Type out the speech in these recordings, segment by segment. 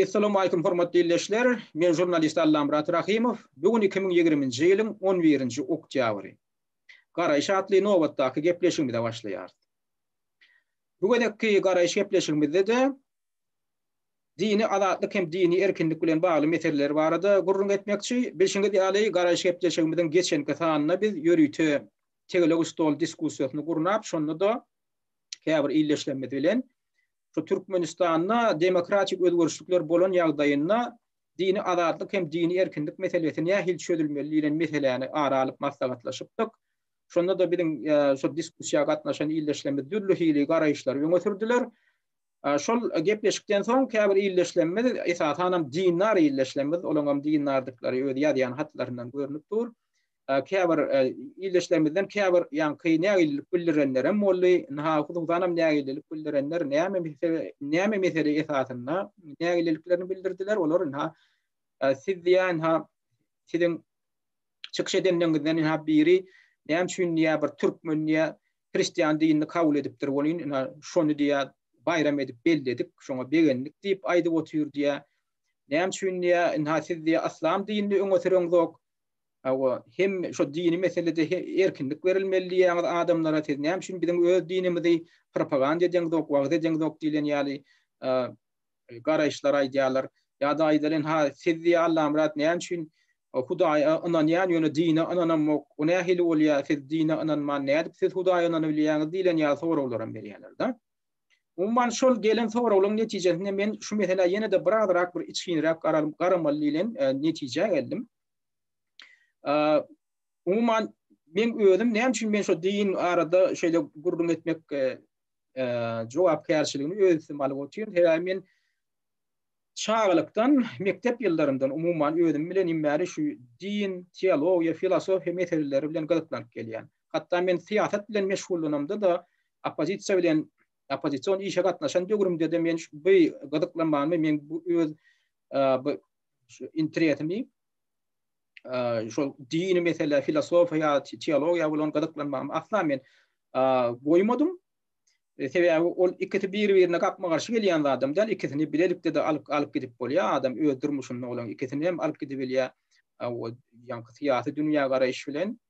Assalamu alaykum hormatly dinleyijiler. Men jurnalist Allam Murat Rahimov. Bugün 2020-nji ýylyň 11-nji oktýabry. Garaýş atly nowatdaky gepleşigimizde başlaýar. Bugünkü garaýş gepleşigimizde de dini azatlyk hem dini erkinlik bilen bagly meseleler barada gurrun etmekçi. Bilşiňiz ýaly garaýş gepleşigimizden geçenki sanyna biz ýörüýte tegeleg stol diskussiýasyny gurnap, şonda da käbir illeşlenmedi bilen şu Türkmenistanyna demokratik özgürlükler bolan ýagdaýynda dini azatlyk hem dini erkinlik meselesine hil çözülmeli bilen meseleni aralyp maslahatlaşypdyk. Şonda da biziň şu diskussiýaga gatnaşan illeşlenme dürli hili garaýşlar öňe şol gepleşikden soň käbir illeşlenme esasanam dinler illeşlenme olaňam dinlerdiklary öýde ýazýan hatlaryndan görünip dur. Käbir illeşlemeden käbir ýa-ni kynýalyk bildirenler hem bolly ha hududanam nägililik bildirenler näme mesele esasynda nägililiklerini bildirdiler. Olar ha siz ýa-ni ha siziň çykyş edenleriňizden ha biri näme üçin ýa bir türkmen ýa hristiýan dinini kabul edipdir bolýan şonu diýär bayram edip belledik şoňa begenlik diýip aýdyp oturýar diýär. Näme üçin ýa ha siz diýär islam dinini öňe sürüňiz hem şu dini meselede erkinlik verilmeli ýa adamlara näme üçin biziň öz dinimizi propaganda edýän dok, wagt edýän dok diýilen ýaly garaýşlar aýdýarlar. Ýa-da aýdylan ha siz diýär Allam Murat näme üçin Hudaý ananýan ýöne dini ananmak, ona hili bolýar siz dini ananman nädip siz Hudaý ananybilýäňiz diýilen ýa soraglary berýärler da. Umman şol gelen soraglanyň netijesinde men şu mesele ýene de birazrak bir içkinrak garamaly bilen netije geldim. Umman men özüm näme üçin men şu din arada şeýle gurrun etmek jogapkärçiligini özüm alyp oturýan. Her men çağlykdan mektep ýyllaryndan umumman özüm bilen immäri şu din, teologiýa, filosofiýa meseleleri bilen gyzyklanıp gelýän. Hatda men siýasat bilen meşgullanamda da opozisiýa bilen opozisiýon işe gatnaşan döwrümde de men bu gyzyklanmamy men bu öz interesimi şu dini mesela filosofiýa, teologiýa bilen gyzyklanmam asla men goýmadym. Sebäbi ol ikisi bir-birine gapma garşy gelýän adamdan ikisini bilelikde de alyp gidip bolýar. Adam öz durmuşynda olan ikisini hem alyp gidip bilýär. Ýa-ni syýasy dünýä garaýş bilen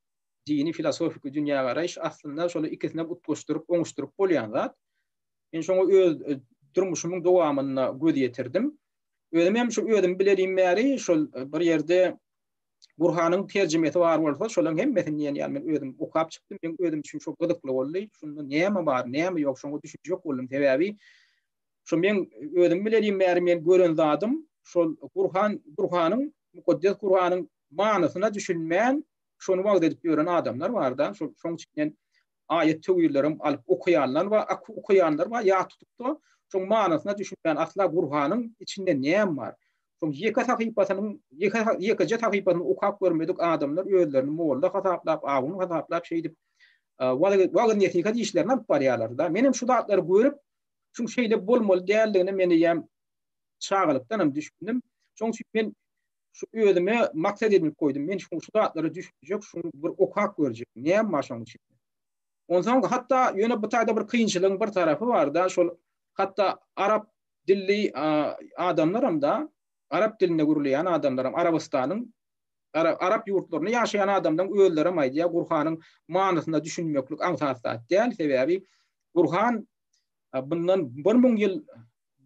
dini filosofik dünýä garaýş aslynda şol ikisini utgaşdyryp, oňuşdyryp bolýan zat. Men şoňa öz durmuşymyň dowamyna göz ýetirdim. Özüm hem şu özüm bilediğim märi şol bir ýerde Burhanyň terjimesi bar bolsa, şolaň hemmesini ýa-ni men özüm okap çykdym. Men özüm üçin çok gyzykly boldy. Şunda näme bar, näme ýok, şoňa düşünjek boldum. Sebäbi şu men özüm bilediğim märi men gören zadym, şol Burhanyň mukaddes Kur'anyň manasyna düşünmän, şonu wagt edip ýören adamlar bar da. Şoň üçin ayet töwürlerim alyp okuyanlar we okuyanlar we ýa tutup da şoň manasyna düşünmän asla Kur'anyň içinde näme bar? Şoň ýeke sahypasyny okap görmedik adamlar özlerini mollda hataplap, agyny hataplap şeýdip wagt netiýet işlerini alyp barýarlar da. Menim şu datlary görüp şu şeýle bolmaly däldigini meni ýa çağlykdan düşündim. Şoň üçin men şu özüme maksat edip koydum. Men şu datlary düşünjek, şunu bir okap görjek. Näme bar şoň üçin? Ondan hatta ýöne bu taýda bir kynçylygyň bir tarapy bar da, şol hatta arap dilli adamlaram da Arap diline gurulýan adamlaram Arabistanyň Arap ýurtlaryny ýaşaýan adamdan özleri aýdýar Kur'anyň manasyna düşünmeklik aňsatda däl. Sebäbi Kur'an bundan 1000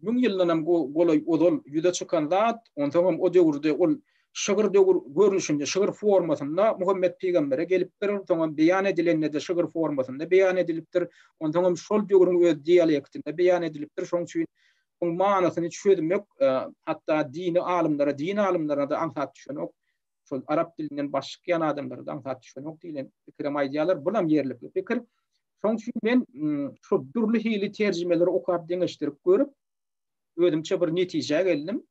ýyldan goly odol ýüze çykan zat, ondan o döwürde ol şygyr görnüşinde, şygyr formasynda Muhammed peýgambere gelipdir, soňra beýan edilenle de şygyr formasynda beýan edilipdir. Ondan şol döwrüň öz dialektinde beýan edilipdir. Şoň üçin manasyny çözmek hatta din alymlara da aňsat düşenok, şol arap dilinden başga adamlara da aňsat düşenok diýilen pikir aýdýarlar. Bulam ýerlikli pikir. Şoň üçin men şu durly hili terjimeleri okap deňeşdirip görüp özümçe bir netije geldim.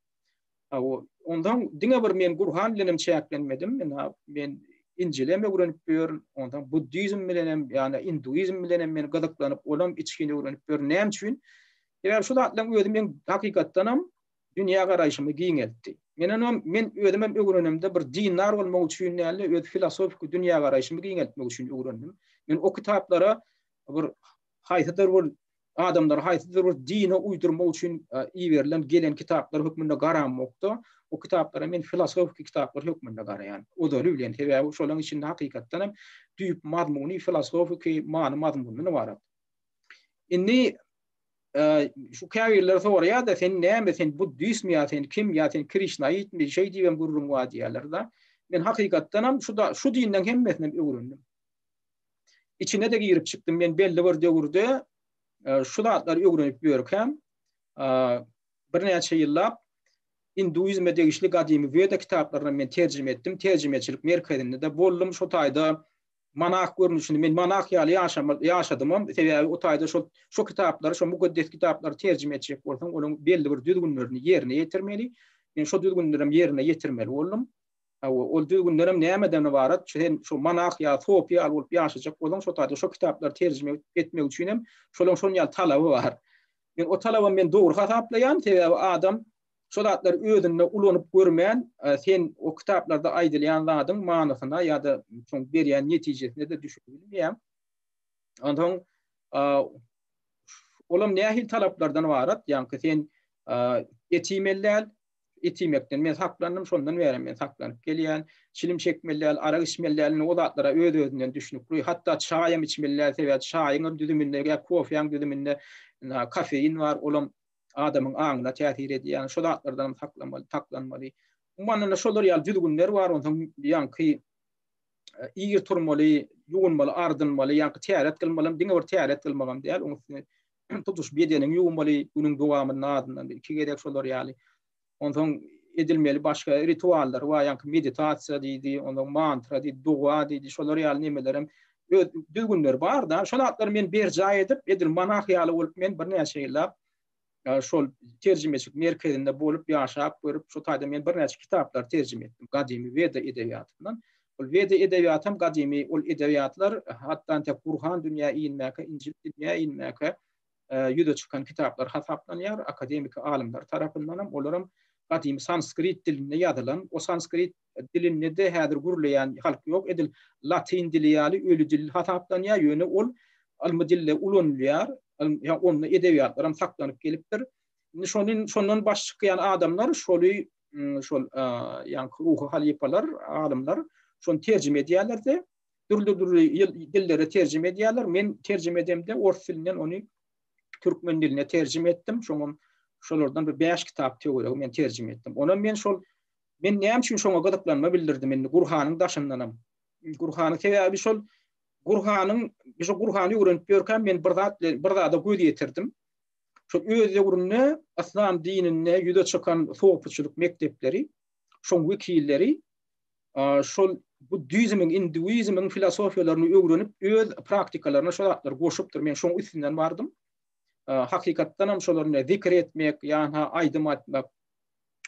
Ondan diňe bir men Kur'an bilen çäklenmedim. Men İncil'e öğrenip ýör, ondan Buddizm bilen ýa-ni Hinduizm bilen men gyzyklanyp olam içkini öğrenip ýör. Näme üçin? Eger şu datlaryň özüm men hakykatdanam dünýä garaýşymy giňeltdi. Men özüm öwrenemde bir dinler bolmak üçin ýa-ni öz filosofik dünýä garaýşymy giňeltmek üçin öwrendim. Men o kitaplara bir haýsydyr bir adamlar haýsydyr bir dine uydurmak üçin iýerilen gelen kitaplar hökmünde garamakda. O kitaplara men filosofik kitaplar hökmünde garaýan. O da öyle bilen sebäbi şolaryň içinde hakykatdan düýüp mazmuny filosofik many mazmuny bar. Inni şu käbirler soraýar da sen näme sen Buddhism ýa sen kim ýa sen Krishna ýitmi şey diýen gurrun wa diýerler da. Men hakykatdan şu dinden hemmesini öwrendim. İçine de girip çıktım men belli bir döwürde şu zatlar öwrenip ýörkem bir näçe ýyllap Hinduizme degişli gadymy Veda kitaplarını men terjime etdim. Terjimeçilik merkezinde de boldum şu taýda manah görnüşini men manah ýaly ýaşadym. Sebäbi o taýda şu kitapları, şu mukaddes kitapları terjime etjek bolsam, olaryň belli bir düzgünlerini ýerine ýetirmeli. Men şu düzgünlerim ýerine ýetirmeli boldum. O düzgünlerim nämeden ibaret? Şu manah ýa Sofya bolup ýaşajak bolan şu taýda şu kitapları terjime etmek üçin hem şolaryň şol talaby bar. Men o talaby men dogry hasaplaýan, sebäbi adam şolatlar özüne ulanyp görmän, sen o kitaplarda aýdylýan zadyň manysyna ýa-da şoň berýän netijesine de düşünýär. Ondan olam nähil talaplardan ibaret, ýani sen etimekden men saklandım, şondan berem men saklanyp gelýän, çilim çekmelläl, ara içmelläl o zatlara öz-özünden düşünüp, hatda çaýam içmelläl, sebäbi çaýyň düdüminde ýa kofeýň düdüminde kafein var, olam adamın ağına täsir edýän şol zatlardan saklanmaly. Umanyna şolar ýaly düzgünler bar, ondan ýanky ýyr turmaly, ýugunmaly, ardynmaly, ýanky täret kılmaly, diňe bir täret kılmagam diýär. Onuň tutuş bedeniň ýugunmaly, günüň dowamyny adyndan iki gerek şolar ýaly. Ondan edilmeli başga rituallar bar, ýanky meditasiýa diýdi, ondan mantra diýdi, dua diýdi, şolar ýaly nemelerim düzgünler bar da, şol zatlary men berja edip edil manah ýaly bolup men bir näçe ýyllap şol terjimeçilik merkezinde bolup ýaşap görüp şu taýda men bir näçe kitaplar terjime etdim gadymy Veda edebiyatından. Ol Veda edebiyatym gadymy ol edebiyatlar hatda Kur'an dünýä inmäke, Injil dünýä inmäke ýüze çykan kitaplar hasaplanýar akademik alimler tarapyndan hem olaryň gadymy sanskrit dilinde ýazylan, o sanskrit dilinde de häzir gurulýan halk ýok, edil latin dili ýaly ölü dil hasaplanýar, ýöne ol almy dille ulanýar. Ya onu edebiyatlarım saklanyp gelipdir. Şondan baş çykan adamlar şoly yani ruhu halipalar, alimler şonu terjime edýärler-de, türlü dillere terjime edýärler. Men terjime edemde ors dilinden onu türkmen diline terjime etdim. Şolardan bir 5 kitap teoria men terjime etdim. Ona men näme üçin şoňa gyzyklanma bildirdim. Men Gurhanyň daşyndanam. Gurhanyň sebäbi şol Gurhanyň öwrenip ýörken men bir zada göz ýetirdim. Şu öz ýurduny Islam dinine ýüze çykan sowapçylyk mektepleri, şoň wekilleri, şol Buddizmiň, Hinduizmiň filosofiýalaryny öwrenip öz praktikalaryna şol zatlar goşupdyr. Men şoň üstünden bardym. Hakykatdan hem şolaryny zikir etmek, ýa-ni aýdym atmak,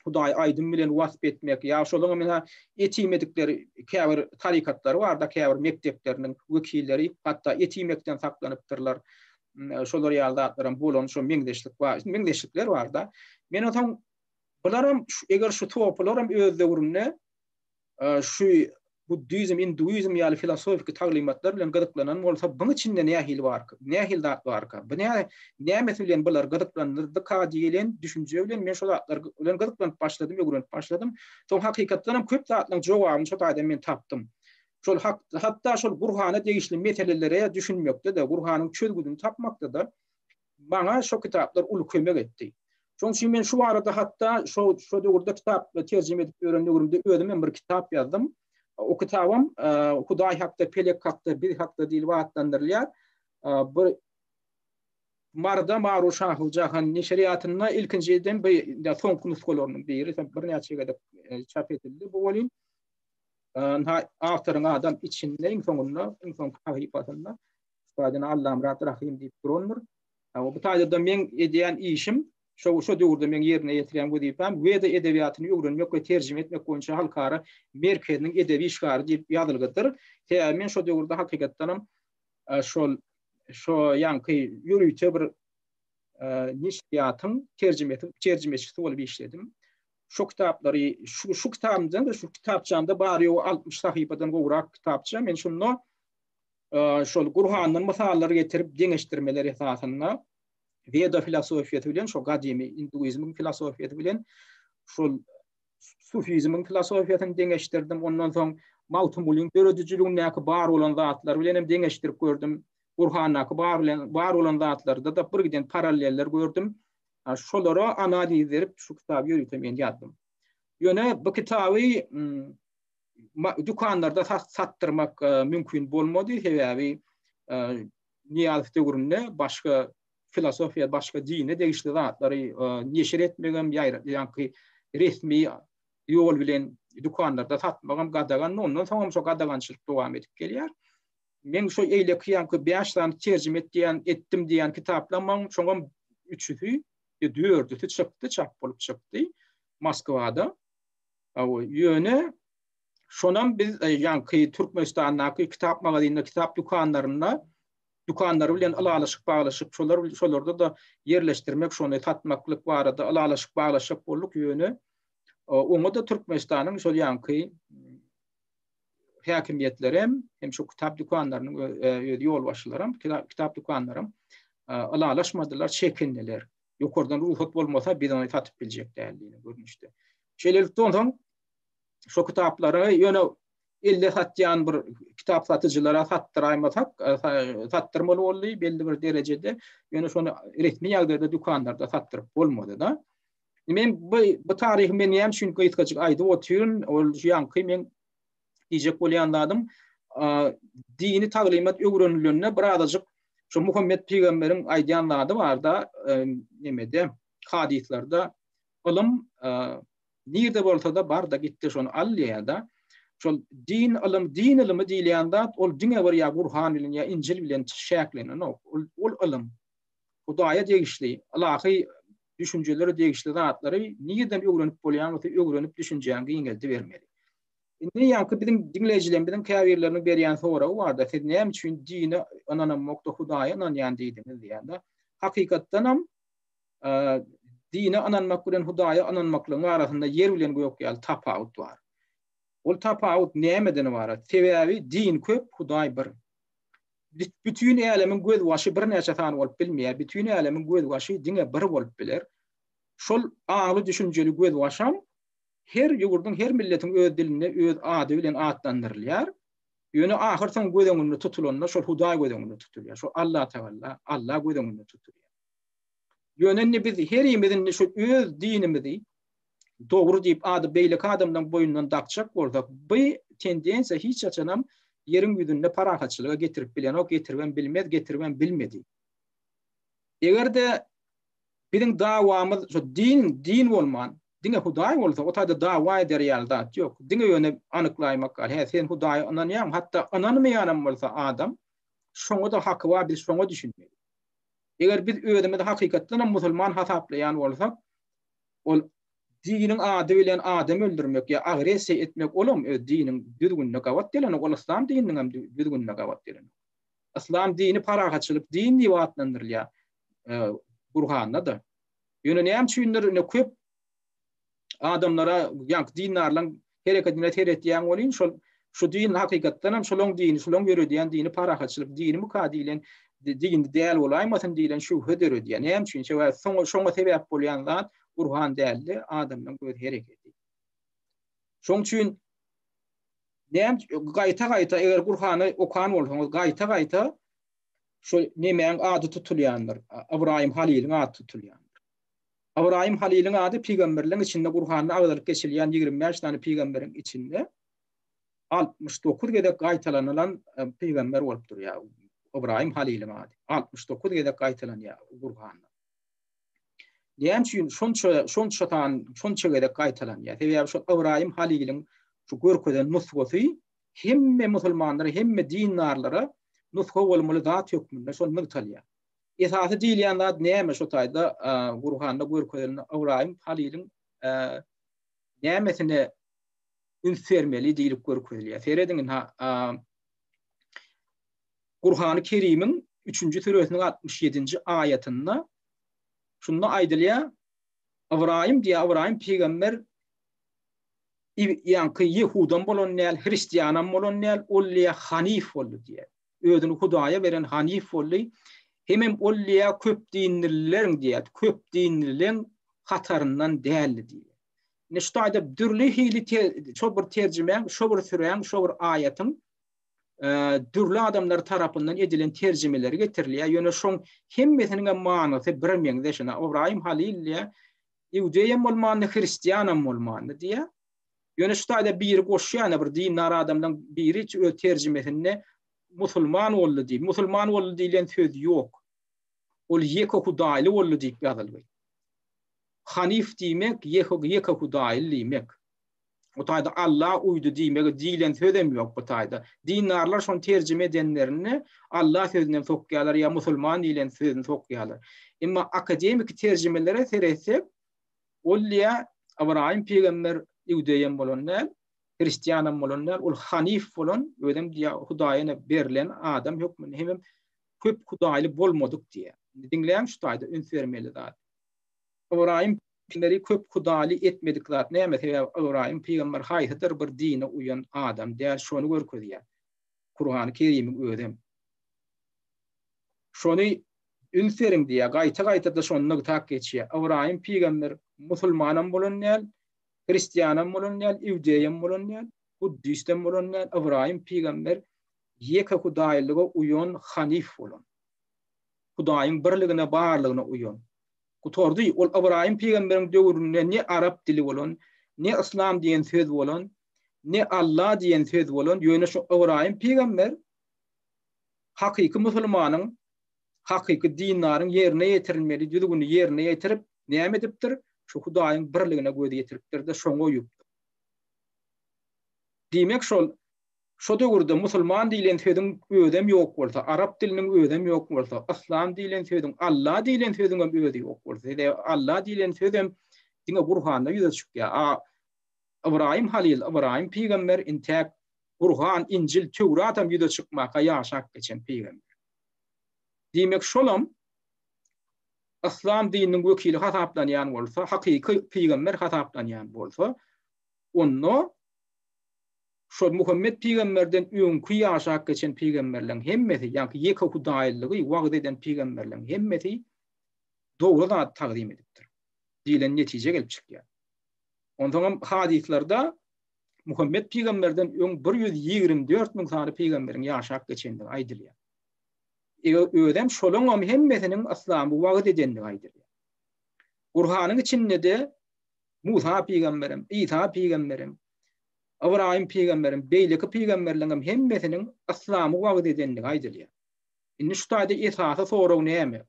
Hudaý aýdym bilen wasp etmek, ýa şolaryň mena etim edikleri käbir tarikatlary bar da, käbir mektepleriniň wekilleri hatda etimekden saklanypdyrlar. Şolar ýaly zatlaryň bolan şu meňdeşlikler bar da. Men otaň bularym eger şu toplarym öz döwrüne şu Buddizm, Hinduizm ýaly filosofik taglimatlar bilen gyzyklanan bolsa, buň içinde nähil bar? Nähil zat bar? Bu näme bilen bular gyzyklanyrdy ka diýilen düşünje bilen men şol zatlar bilen gyzyklanyp başladym, öwrenip başladym. Soň hakykatdan hem köp zatlaryň jogabyny şu taýda men tapdym. Şol hatda şol Gurhana degişli meselelere düşünmekde de, Gurhanyň çözgüdüni tapmakda da bana şu kitaplar uly kömek etdi. Şoň üçin men şu arada hatda şu döwürde kitap terjime edip öwrenýärmde özüm bir kitap ýazdym. O kitabım Hudaý hakda, pelek hakda, bir hakda dil wagtlandyrylýar. Bir marda Maruşahul Jahan neşriýatyna ilkinjiden bir soňky nuskalarynyň biri bir näçe gedip çap edildi. Bu bolyn awtoryň adam içinde iň soňky sahypasynda Saýdyna Allahym rahim diýip durandyr. Bu taýda men edýän işim şu döwürde men ýerine ýetirýän bu diýipem Veda edebiýatyny öwrenmek we terjime etmek boýunça halkara merkeziniň edebi işgary diýip ýazylgydyr. Men şu döwürde hakykatdan şol ýanky ýürüýte bir nişriýatyň terjimeçisi bolup işledim. Şu kitaplary şu kitabymdan da şu kitapçamda bari o 60 sahypadan gowrak kitapça. Men şunu şol Gurhanyň mysallary getirip deňeşdirmeleri esasında Veda filosofiyeti bilen, şu gadimi Hinduizmin filosofiyeti bilen, şu Sufizmin filosofiyetini deňeşdirdim. Ondan soň mawtumulyn döredijiliğine bar olan zatlar bilen hem deňeşdirip gördüm. Burhan'a bar olan zatlarda da birden paraleller gördüm. Şolara analiz edip şu kitabı ýönetemen ýazdım. Ýöne bu kitabı dükanlarda sattırmak mümkün bolmady. Sebäbi Niyaz döwründe başga filosofiya, başga dine degişli zatlary neşir etmegem ýa-ni resmi ýol bilen dükanlarda satmagam gadagan, ondan soň şo gadagançylyk dowam edip gelýär. Men şo eýle kıyanky 5 tane terjime etdim diýen kitaplamam şoňam 3-sü, 4-sü çykdy, çap bolup çykdy Moskwada. Ýöne şonam biz ýa-ni Türkmenistanyň kitap magazynyna, kitap dükanlary bilen alalaşyk baglaşyp, şolarda da yerleşdirmek, şonu tatmaklyk barada alalaşyk baglaşyp bolduk ýöne. Oňa da Türkmenistanyň şol ýa-ni häkimiýetleri hem şu kitap dükanlarynyň ýol başçylary, kitap dükanlary alalaşmadylar, çekindiler. Ýokardan ruhat bolmasa bir onu satyp biljek däldiğini görmüşdi. Şeýlelikden soň şu kitaplary ýöne elle satýan bir kitap satyjylara sattyrmaly boldy belli bir derejede. Ýöne şonu resmi ýagdaýda dükanlarda sattyryp bolmady da. Men bu tarih men ýa-ni şuňky ýetgejek aýda oturyn, ol ýa-ni men diýjek bolýanlarym dini taglimat öwrenilýänine birazajyk şu Muhammed Peygamberiň aýdýanlary bar da nemede hadislerde ilm nirde bolsa da bar da gitdi şonu alýada. Şol din ilmi diýilýände ol diňe bir ýa Burhan bilen ýa Injil bilen şäklenen ol ilm. Hudaýa degişli, Allahy düşünjeleri degişli zatlary nirden öwrenip bolýan, öwrenip düşünjäň giňeldi bermeli. Ne ýa-ni bizim dinleýijilerim, bizim käbirleriniň berýän soragy bar da, siz näme üçin dini ananmakda Hudaýa ananýan diýdiniz diýende. Hakykatdan ham dini ananmak bilen Hudaýa ananmaklaryň arasynda yer bilen göýük ýaly tapawut bar. Ol tapawut nämeden bar? Sebäbi din köp, Hudaý bir. Bütün älemiň göz başy bir näçe tany bolup bilmeýär. Bütün älemiň göz başy dine bir bolup biler. Şol agly düşünjeli göz başam her ýurdun, her milletiň öz diline, öz ady bilen adlandyrylýar. Ýöne ahyrdan gödüňünde tutulanda şol Hudaý gödüňünde tutulýar. Şol Allah Teala, Allah gödüňünde tutulýar. Ýöne biz her ýemizin şu öz dinimizi dogry diýip ady beýlek adamdan boýundan dakçak bolsak, bu tendensiýa hiç açanam ýeriň ýüzünde parahatçylyga getirip bilen, o getirben bilmez, getirben bilmedi. Egerde biziň dawamyz şu din bolman, dine Hudaý bolsa, o taýda dawa eder ýalda ýok. Dine ýöne anyklaýmak gal. Sen Hudaý ananýan, hatda ananmaýanam bolsa adam, şoňa da haky bar, biz şoňa düşünmeli. Eger biz özümizde hakykatdan musulman hasaplayan bolsak, ol diniň ady bilen adam öldürmek ýa agresiýa etmek olam diniň düzgünne gawat delen, ol İslam dininiň hem düzgünne gawat delen. İslam dini parahatçylyk din diýip adlandyrylýar. Burhanna da. Ýöne näme üçindir köp adamlara ýa dinarlaryň hereketine teretýän bolýan, şu din hakykatdan hem şolong dini, şolong ýöredýän dini parahatçylyk dini mukadilen din däl bolaýmasyn diýilen şu höder ödýän. Näme üçin? Şoňa sebäp bolýan zat Burhan däldi, adamyň göz hereketi. Şoň üçin näme gaýta eger Burhany okan bolsaňyz gaýta şu nemeň ady tutulýandyr. Ibrahim Haliliň ady tutulýandyr. Ibrahim Haliliň ady peýgamberliň içinde Burhanyň agdalyp geçilýän 25 tane peýgamberiň içinde 69 gedek gaýtalanylan peýgamber bolup durýar. Ibrahim Haliliň ady 69 gedek gaýtalanýar Burhanyň. Näme üçin şonça gedek gaýtalanýar? Sebäbi şu Ibrahim Haliliň şu görkeden nusgaty hemme musulmanlary, hemme dinarlara nusga bolmaly zat hökmünde şol mygtalýar. Esasy diýilýän zat näme şu taýda Burhanda görkeden Ibrahim Haliliň nämesine ünsermeli diýilip görkezilýär. Seredin Kur'an-ı Kerim'in 3. suresinin 67. ayetinde şunda aydılya Ibrahim peygamber yani Yahudan bolon näl, Hristiyanan bolon näl, olya hanif boldy diye. Ödünü Hudaýa beren hanif boldy. Hemem olliya köp dinlilerin diýär. Köp dinlilerin hatarından däldi diýär. Neştaýda dürli hili şo bir terjime, şo bir süren, şo bir aýatyň dürli adamlar tarapyndan edilen terjimeleri getirilýär. Ýöne şoň hemmesiniň manysy bir meňde şuna Ibrahim Halil ýa Ýudeýem bolmany, Hristiýanam bolmany diýär. Ýöne ştaýda biri goşýan bir dinler adamdan biri terjimesinde musulman boldy diýip, musulman boldy diýilen söz ýok. Ol ýeke hudaýly boldy diýip ýazylýar. Hanif diýmek ýeke hudaýly diýmek. O taýda Allah uydu diýmek diýilen sözem ýok bu taýda. Dinarlar şonu terjime edenlerini Allah sözünden sokýarlar ýa musulman diýilen sözünden sokýarlar. Emma akademik terjimelere seretsek olya Ibrahim peýgamber Ýudeýem bolanlar, Hristiýanam bolanlar, ol hanif bolan, ödem diýä Hudaýyna berilen adam hükmüne hem köp hudaýly bolmadyk diýä. Diňleýän şu taýda ünsvermeli zat. Ibrahim peýgamberi köp hudaýly etmedik zat. Näme sebäp Ibrahim peýgamber haýhydyr bir dine uýan adam diýär, şonu görkezýär. Kur'an-ı Kerim'i ödem. Şonu ünsverim diýä, gaýta-gaýta da şonu tak geçýär. Ibrahim peýgamber musulmanam bolanlar, Hristiýanam bolanlar, Ýudeýem bolanlar, Buddistem bolanlar, Ibrahim peýgamber ýeke hudaýlyga uýan hanif bolan. Hudaýyň birligine, barlygyna uýan. Kutordy ol Ibrahim peýgamberiň döwründe ne arap dili bolan, ne islam diýen söz bolan, ne Allah diýen söz bolan. Ýöne şu Ibrahim peýgamber hakyky musulmanyň, hakyky dinlaryň ýerine ýetirilmeli, düzgün ýerine ýetirip näme edipdir? Şu Hudaýyň birligine göz ýetiripdir de şoňa uýupdyr. Diýmek şo döwürde musulman diýilen söziň ödem ýok bolsa, arap diliniň ödem ýok bolsa, islam diýilen söziň, Allah diýilen söziň ödem ýok bolsa, Allah diýilen sözem diňe Qur'anda ýüze çykýar. Ibrahim Halil, Ibrahim peýgamber intäk Qur'an, Injil, Tewratam ýüze çykmaka ýaşap geçen peýgamber. Diýmek şolam İslam dininiň wekili hataplanýan bolsa, hakyky peýgamber hataplanýan bolsa, onu şol Muhammed peýgamberden öňkü ýaşap geçen peýgamberlerin hemmesi, ýa-ni ýeke hudaýlygy wagt eden peýgamberlerin hemmesi dogry zat taqdim edipdir. Diýilen netije gelip çykýar. Ondan hadislerde Muhammed peýgamberden öň 124 000 sany peýgamberiň ýaşap geçendir aýdylýar. Ödem şolun hemmesinin İslam'ı wagt edendir aýdylýar. Qur'anyň içinde de Musa peýgamberim, İsa peýgamberim, Ibrahim peýgamberim, beýleki peýgamberleriň hemmesinin İslam'ı wagt edendir aýdylýar. Indi şu taýda esasy soraw näme?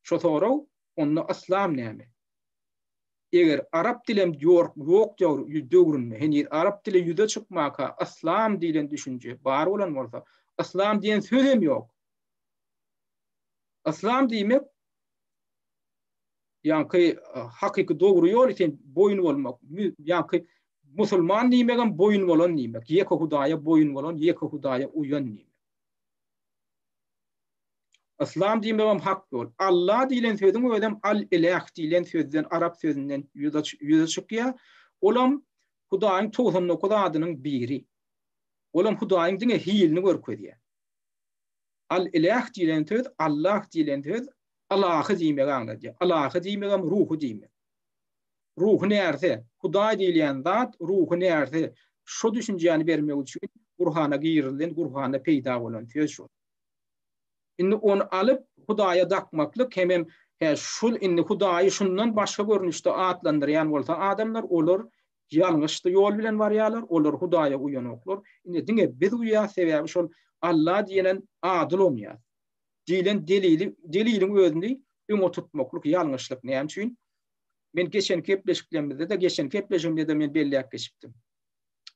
Şo soraw onu İslam näme? Eger arap dilem ýok döwründe, henir arap dili ýüze çykmaka İslam diýilen düşünje bar bolan bolsa, İslam diýen sözem ýok. İslam diýmek ýa-ni hakyky dogry ýol isen boyun bolmak, ýa-ni musulman diýmegem boyun bolan diýmek, ýeke hudaýa boyun bolan, ýeke hudaýa uýan diýmek. İslam diýmegem hak ýol. Allah diýilen sözüň ödem al-ilah diýilen sözden arap sözünden ýüze çykýar. Olam Hudaýyň 99 adynyň biri. Olam Hudaýyň diňe hilini görkezýär. Al-ilah diýilen söz, Allah diýilen söz, Allah'ı diýmek aňladýar. Allah'ı diýmegem ruhu diýmek. Ruh nerede? Hudaý diýilen zat, ruhu nerede? Şo düşünjäni bermek üçin Qur'ana giýirilen, Qur'anda peýda bolan söz şo. Indi onu alıp Hudaýa dakmaklyk hemem şul indi Hudaýy şundan başga görnüşde atlandyrýan bolsa adamlar olar ýalňyşda ýol bilen barýarlar, olar Hudaýa uýanoklar. Indi diňe biz uýa sebäbi şol Allah diýenen adyl olmaýar. Diýilen deliliň özünde öňe tutmaklyk ýalňyşlyk näme üçin? Men geçen kepleşiklerimizde de geçen kepleşimde de men belliäk geçipdim.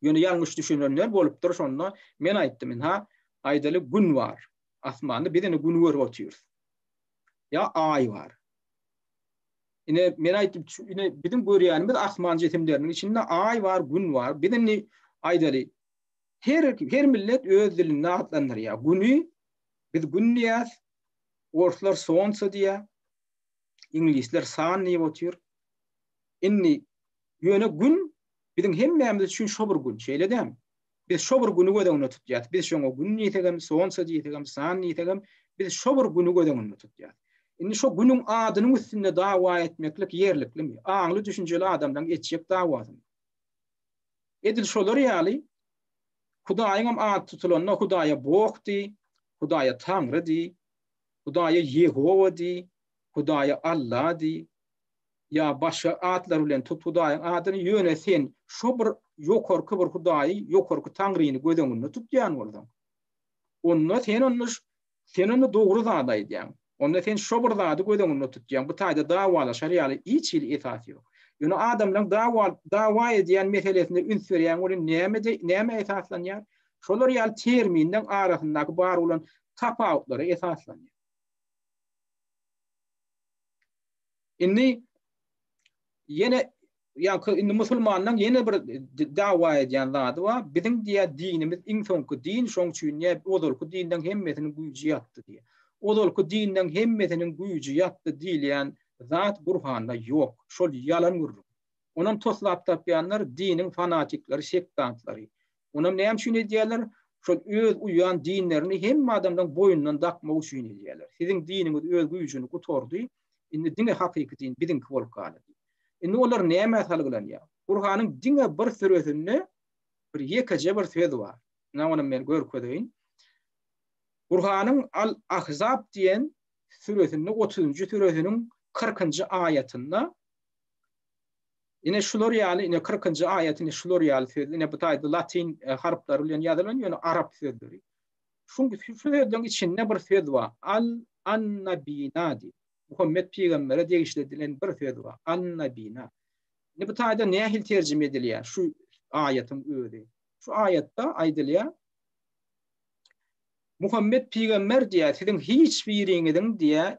Ýöne ýalňyş düşünenler bolupdyr şonda men aýtdym, ha aýdaly gün var. Asmanda bir dene gün görüp oturuyoruz. Ya ay var. Yine men aýtdym, yine bizim görýänimiz asman jetimleriniň içinde ay var, gün var. Bir dene aýdaly her millet öz dilinde atlandyrýar. Günü biz gün diýäs, orslar sonsa diýär. İnglisler san diýip otur. Inni ýöne gün bizim hemmemiz üçin şo bir gün, şeýle däm. Biz şo bir günü gödäňne tutýar. Biz şoňa gün diýetegem, sonsa diýetegem, san diýetegem, Biz şo bir günü gödüňünde tutýar. Indi şo günüň adynyň üstünde dawa etmeklik yerlikli mi? Aňly düşünjeli adamdan etjek dawasyny. Edil şolar ýaly Hudaýyň ad tutulanna Hudaýa Bogdy, Hudaýa Tanrıdy, Hudaýa Yehova di, Hudaýa Allah di, ya başga adlar bilen Hudaýyň adyny ýönesen şo bir ýokarky bir Hudaýy, ýokarky Tanryny gödüňünde tutýan bolsaň. Onda sen onu dogry zat aýdýan. Onda sen şo bir zady gödüňünde tutýan. Bu taýda dawalaşar ýaly hiç il esasy ýok. Ýöne adamlaryň dawa edýän meselesinde ünsürýän bolan näme esaslanýar? Şolar ýaly terminden arasyndaky bar bolan tapawutlary esaslanýar. Indi indi musulmanlaryň ýene bir dawa edýän zady bar. Biziň diýä dinimiz iň soňky din, şoň üçin odolky dinden hemmesiniň güýji ýatdy diýe. Odolky dinden hemmesiniň güýji ýatdy diýilýän zat Burhanda ýok. Şol ýalan gurruk. Onuň toslap tapýanlar diniň fanatikleri, sektantlary. Onuň näme üçin edýärler? Şol öz uýan dinlerini hemme adamdan boýundan dakmak üçin edýärler. Siziň diniňiz öz güýjüni gutordy. Indi diňe hakyky din biziňki bolup galdy. Indi olar näme salgylanyar? Burhanyň diňe bir sürözünde bir ýekece bir söz bar. Näme men görkedeýin. Burhanyň Al-Ahzab diýen sürözünde 30-njy sürözüniň 40-njy aýatynda ine şular ýaly ine 40-njy aýatyny şular ýaly söz ine bu taýda latin harflary bilen ýazylan ýöne arap sözleri. Şuňky sözlerden içinde bir söz bar. An-nabinadi. Muhammed peýgambere degişledilen bir söz bar. An-nabina. Ne bu taýda nähil terjime edilýär? Şu aýatyň özi. Şu aýatda aýdylýar. Muhammed peýgamber diýär, siziň hiç biriňiziň diýär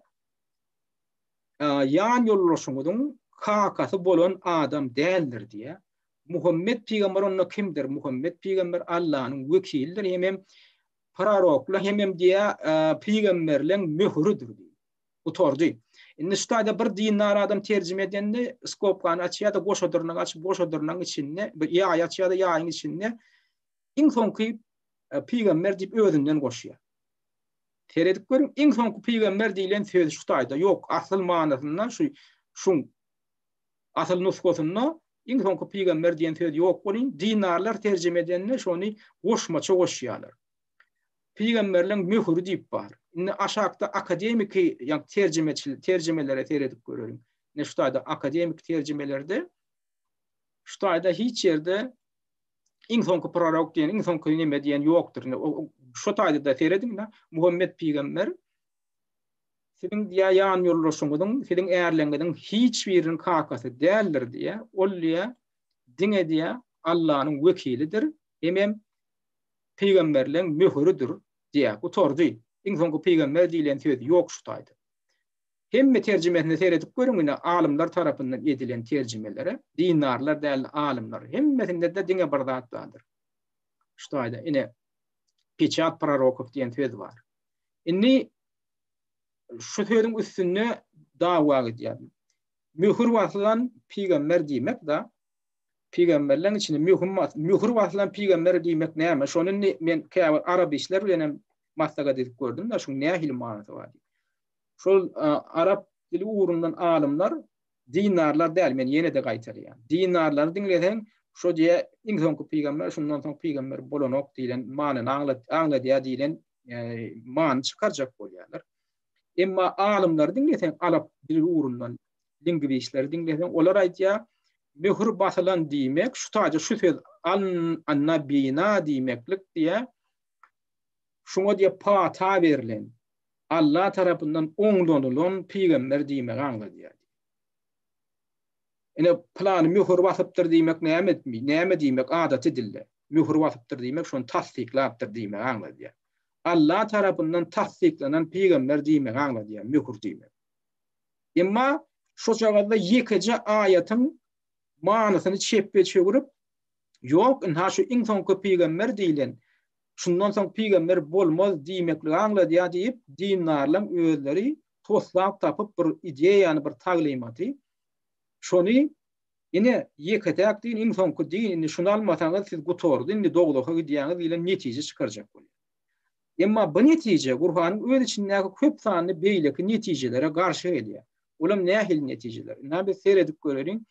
ýan ýollaşyňyzyň kakasy bolan adam däldir diýär. Muhammed peýgamber onda kimdir? Muhammed peýgamber Allahyň wekildir, hemem proroklar, hemem diýär peýgamberliň möhürüdür diýär. Bu tordy. Indi şuýda bir dinlar adam terjime edende skopkany açýar da goşadyrnaň açyp goşadyrnaň içinde bir ýa açýar da ýaýyň içinde iň soňky peýgamber diýip özünden goşýar. Teredik görüň iň soňky peýgamber diýilen söz şuýda ýok, asyl manasynda şuň asyl nuskosynda iň soňky peýgamber diýen söz ýok bolýan. Dinarlar terjime edende şonu goşmaça goşýarlar. Peýgamberliň möhürü diýip bar. Indi aşakda akademik terjimelere teredik görüyorum. Ne şuýda akademik terjimelerde şuýda hiç ýerde iň soňky prorok diýen, iň soňky näme diýen ýokdur. Şu taýda teredim da Muhammed peýgamber siziň ýan ýollaşyňyzyň, siziň äärleňiziň hiç biriniň kakasy däldir diýe, ol diýe diňe diýe Allahyň wekilidir. Hemem peýgamberliň möhürüdür diýe. Bu tordy. Iň soňky peýgamber diýilen söz ýok şu taýda. Hemme terjimesini seredip görüň alimler tarapyndan edilen terjimelere, dinarlar däl alimler hemmesinde de diňe bir zatdadyr. Şu taýda ine Peçat Prorokov diýen söz bar. Indi şu sözüň üstünde dawa edýär. Möhür basılan peýgamber diýmek da peýgamberlerin içinde möhür basılan peýgamber diýmek näme? Şonu men arab işler bilen maslaga edip gördüm da şuň nähil manasy bar. Şol arap dili uğrundan alimler dinarlar däl men ýene de gaýtarýan. Dinarlar diňlesen şo diýe iň soňky peýgamber şundan soň peýgamber bolanok diýilen manyny diýilen man çykarjak bolýarlar. Emma alimler diňlesen arap dili uğrundan lingwistler diňlesen olar aýtýar möhür basylan diýmek şu taýda şu söz an-nabina diýmeklik diýe şuňa diýe pata berilen Allah tarapyndan oňlanulan peýgamber diýmek aňladýar. Ene plany möhür basypdyr diýmek näme diýmek adaty dilde. Möhür basypdyr diýmek şonu tasdiklapdyr diýmek aňladýar. Allah tarapyndan tasdiklanan peýgamber diýmek aňladýar, möhür diýmek. Emma şu jagada ýekece aýatyň manasyny çepbe çöwürip ýok, şu iň soňky peýgamber diýilen şundan soň peýgamber bolmaz diýmekle aňladýar diýip dinarlaryň özleri toslap tapyp bir ideýany, bir taglimaty şonu ine ýeketäk diýen iň soňky din, şunu almasaňyz siz gutordy, indi dogloga gidýäňiz bilen netije çykarjak bolýar. Emma bu netice Kur'an'ın öz içindeki köp sanly beýleki netijelere garşy gelýär. Olam nähil netijeler? Näme seyredip görerin?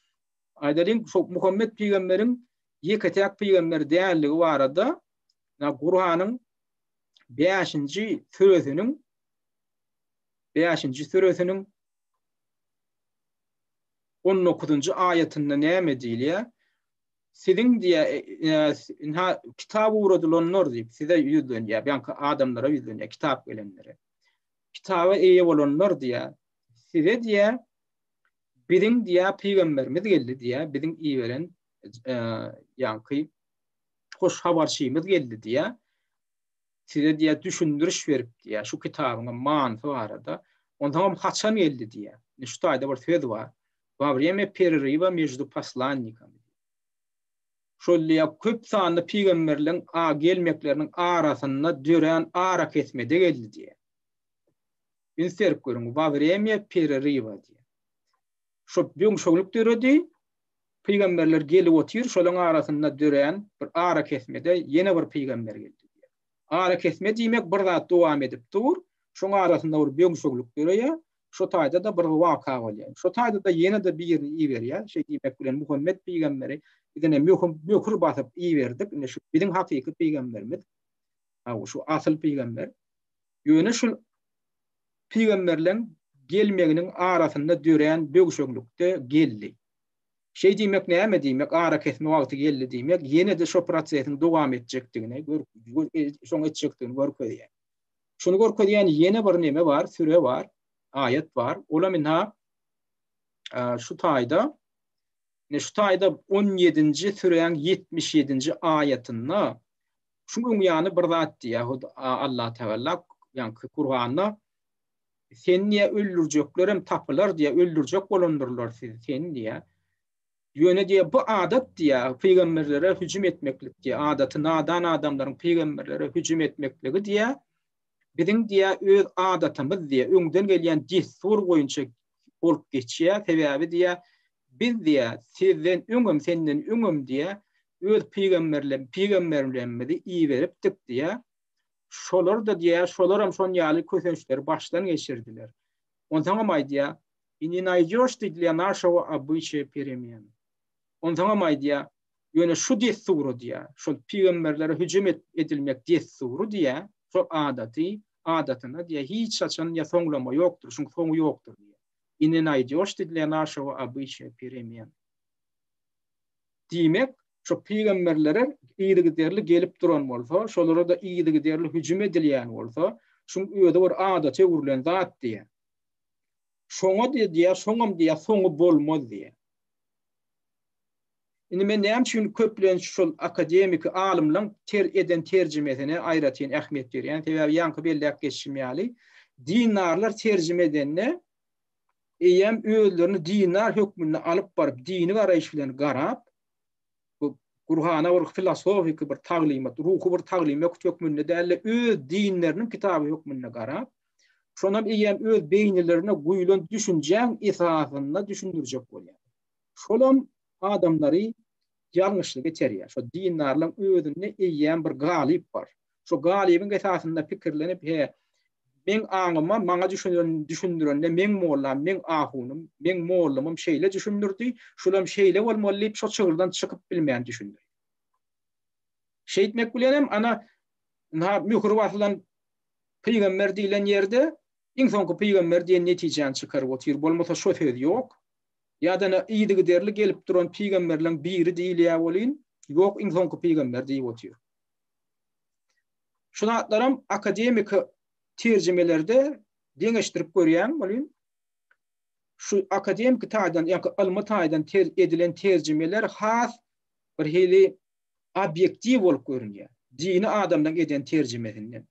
Aýdalyn şo Muhammed peýgamberiň ýeketek peýgamber dälligi barada Kur'an'ın 5-nji suresiniň 19-njy aýatynda näme diýilýär? Sizin diye kitap uğradılanlar deyip size yüzden ya ben adamlara yüzden ya kitap gelenlere kitaba iyi olanlar diye size diye bizim diye peygamberimiz geldi diye bizim iyi veren yankı hoş haberçimiz geldi diye size diye düşündürüş verip diye şu kitabın mantığı arada ondan haçan geldi diye şu tayda bir söz var vavreme perriba mejdu paslannika şolya köp sanly peýgamberliň gelmekleriniň arasynda dören ara kesmede geldi diye. Inser görüň vavremye pereriva diye. Şo büyük şogluk döredi peýgamberler gelip otyr şolaň arasynda dören bir ara kesmede ýene bir peýgamber geldi diye. Ara kesme diýmek bir zat dowam edip dur, şoň arasynda bir büyük şogluk döreýär. Şo taýda da bir waka bolýar. Şo taýda da ýene de birini iyi berýär. Şeý diýmek bilen Muhammed peýgamberi idene mühür basyp iyi berdik. Ine şu biziň hakyky peýgamberimiz. Şu asl peýgamber. Ýöne şu peýgamberleň gelmeginiň arasynda dören bögüşeklükde geldi. Şeý diýmek näme diýmek? Ara kesme wagty geldi diýmek. Ýene de şo prosesiň dowam etjekdigine, şoň etjekdigini görkezýär. Şunu görkezýän ýene bir neme bar, süre bar. Ayet var. Ola minha şu taýda 17-nji süreň 77-nji aýatyna şuň ýany bir zat diýär Allah Teala ýani Kur'an'da sen niye öldürjeklerim tapylar diýe öldürjek bolandyrlar sen diýe ýöne diýe bu adat diýe peýgamberlere hüjüm etmeklik diýe adaty nadan adamlaryň peýgamberlere hüjüm etmekligi diýe bizim diye öz adatımız diye öňden gelýän destur boýunça bolup geçýär. Sebäbi diye biz diye sizden öňüm senden öňüm diye öz peýgamberlerimizi iyi beripdik diye şolar da diye şolaram şon ýaly kösençleri başdan geçirdiler. Ondan maý diye ini naýjoşdy для нашего обычая перемен. Ondan maý diye ýöne şu desturu diye şol peýgamberlere hüjüm edilmek desturu diye şo adatyna diye hiç açan ya soňlama ýokdur, şuň soňu ýokdur diye. Ine naýjoşdy для нашего обычая перемен. Diýmek, şo peýgamberlere iýdigi derli gelip duran bolsa, şolara da iýdigi derli hüjüm edilýän bolsa, şuň öýde bir adaty urlen zat diye. Şoňa diye, şoňam diye soňu bolmaz diye. Indi men näme üçin köplen şol akademik alymlaryň terjimesine aýratyn ähmiýet berýän. Sebäbi ýanky belläp geçirmýäli. Dinarlar terjime edende eýem özlerini dinar hökmüne alyp baryp dini garaýyş bilen garap bu Kur'ana bir filosofik bir taglimat, ruhy bir taglimat hökmüne däle öz dinleriniň kitaby hökmüne garap şonam eýem öz beýnilerine guýulan düşünjäň esasyna düşündirjek bolýar. Şolam adamlary ýalňyşlyk geçerýär. Şo dinarlaryň özüne eýýän bir galyp bar. Şo galybyň esasynda pikirlenip men aňyma maňa düşündürende men mollam, men ahunum, men mollamym şeýle düşündirdi. Şolam şeýle bolmaly şo çygyrdan çykyp bilmeýän düşündi. Şeýitmek bilenem ana mühür basylan peýgamber diýilen ýerde iň soňky peýgamber diýen netijeni çykaryp otyr. Bolmasa şo söz ýok. Ýa-da iýdigi derli gelip duran peýgamberleň biri diýilýär bolýan, ýok iň soňky peýgamber diýip otyr. Şunatlaram akademik terjimelerde deňeşdirip görýän bolýan. Şu akademik taýdan, ýa-ni almy taýdan edilen terjimeler has bir hili obyektiv bolup görünýär. Dini adamdan eden terjimesinden.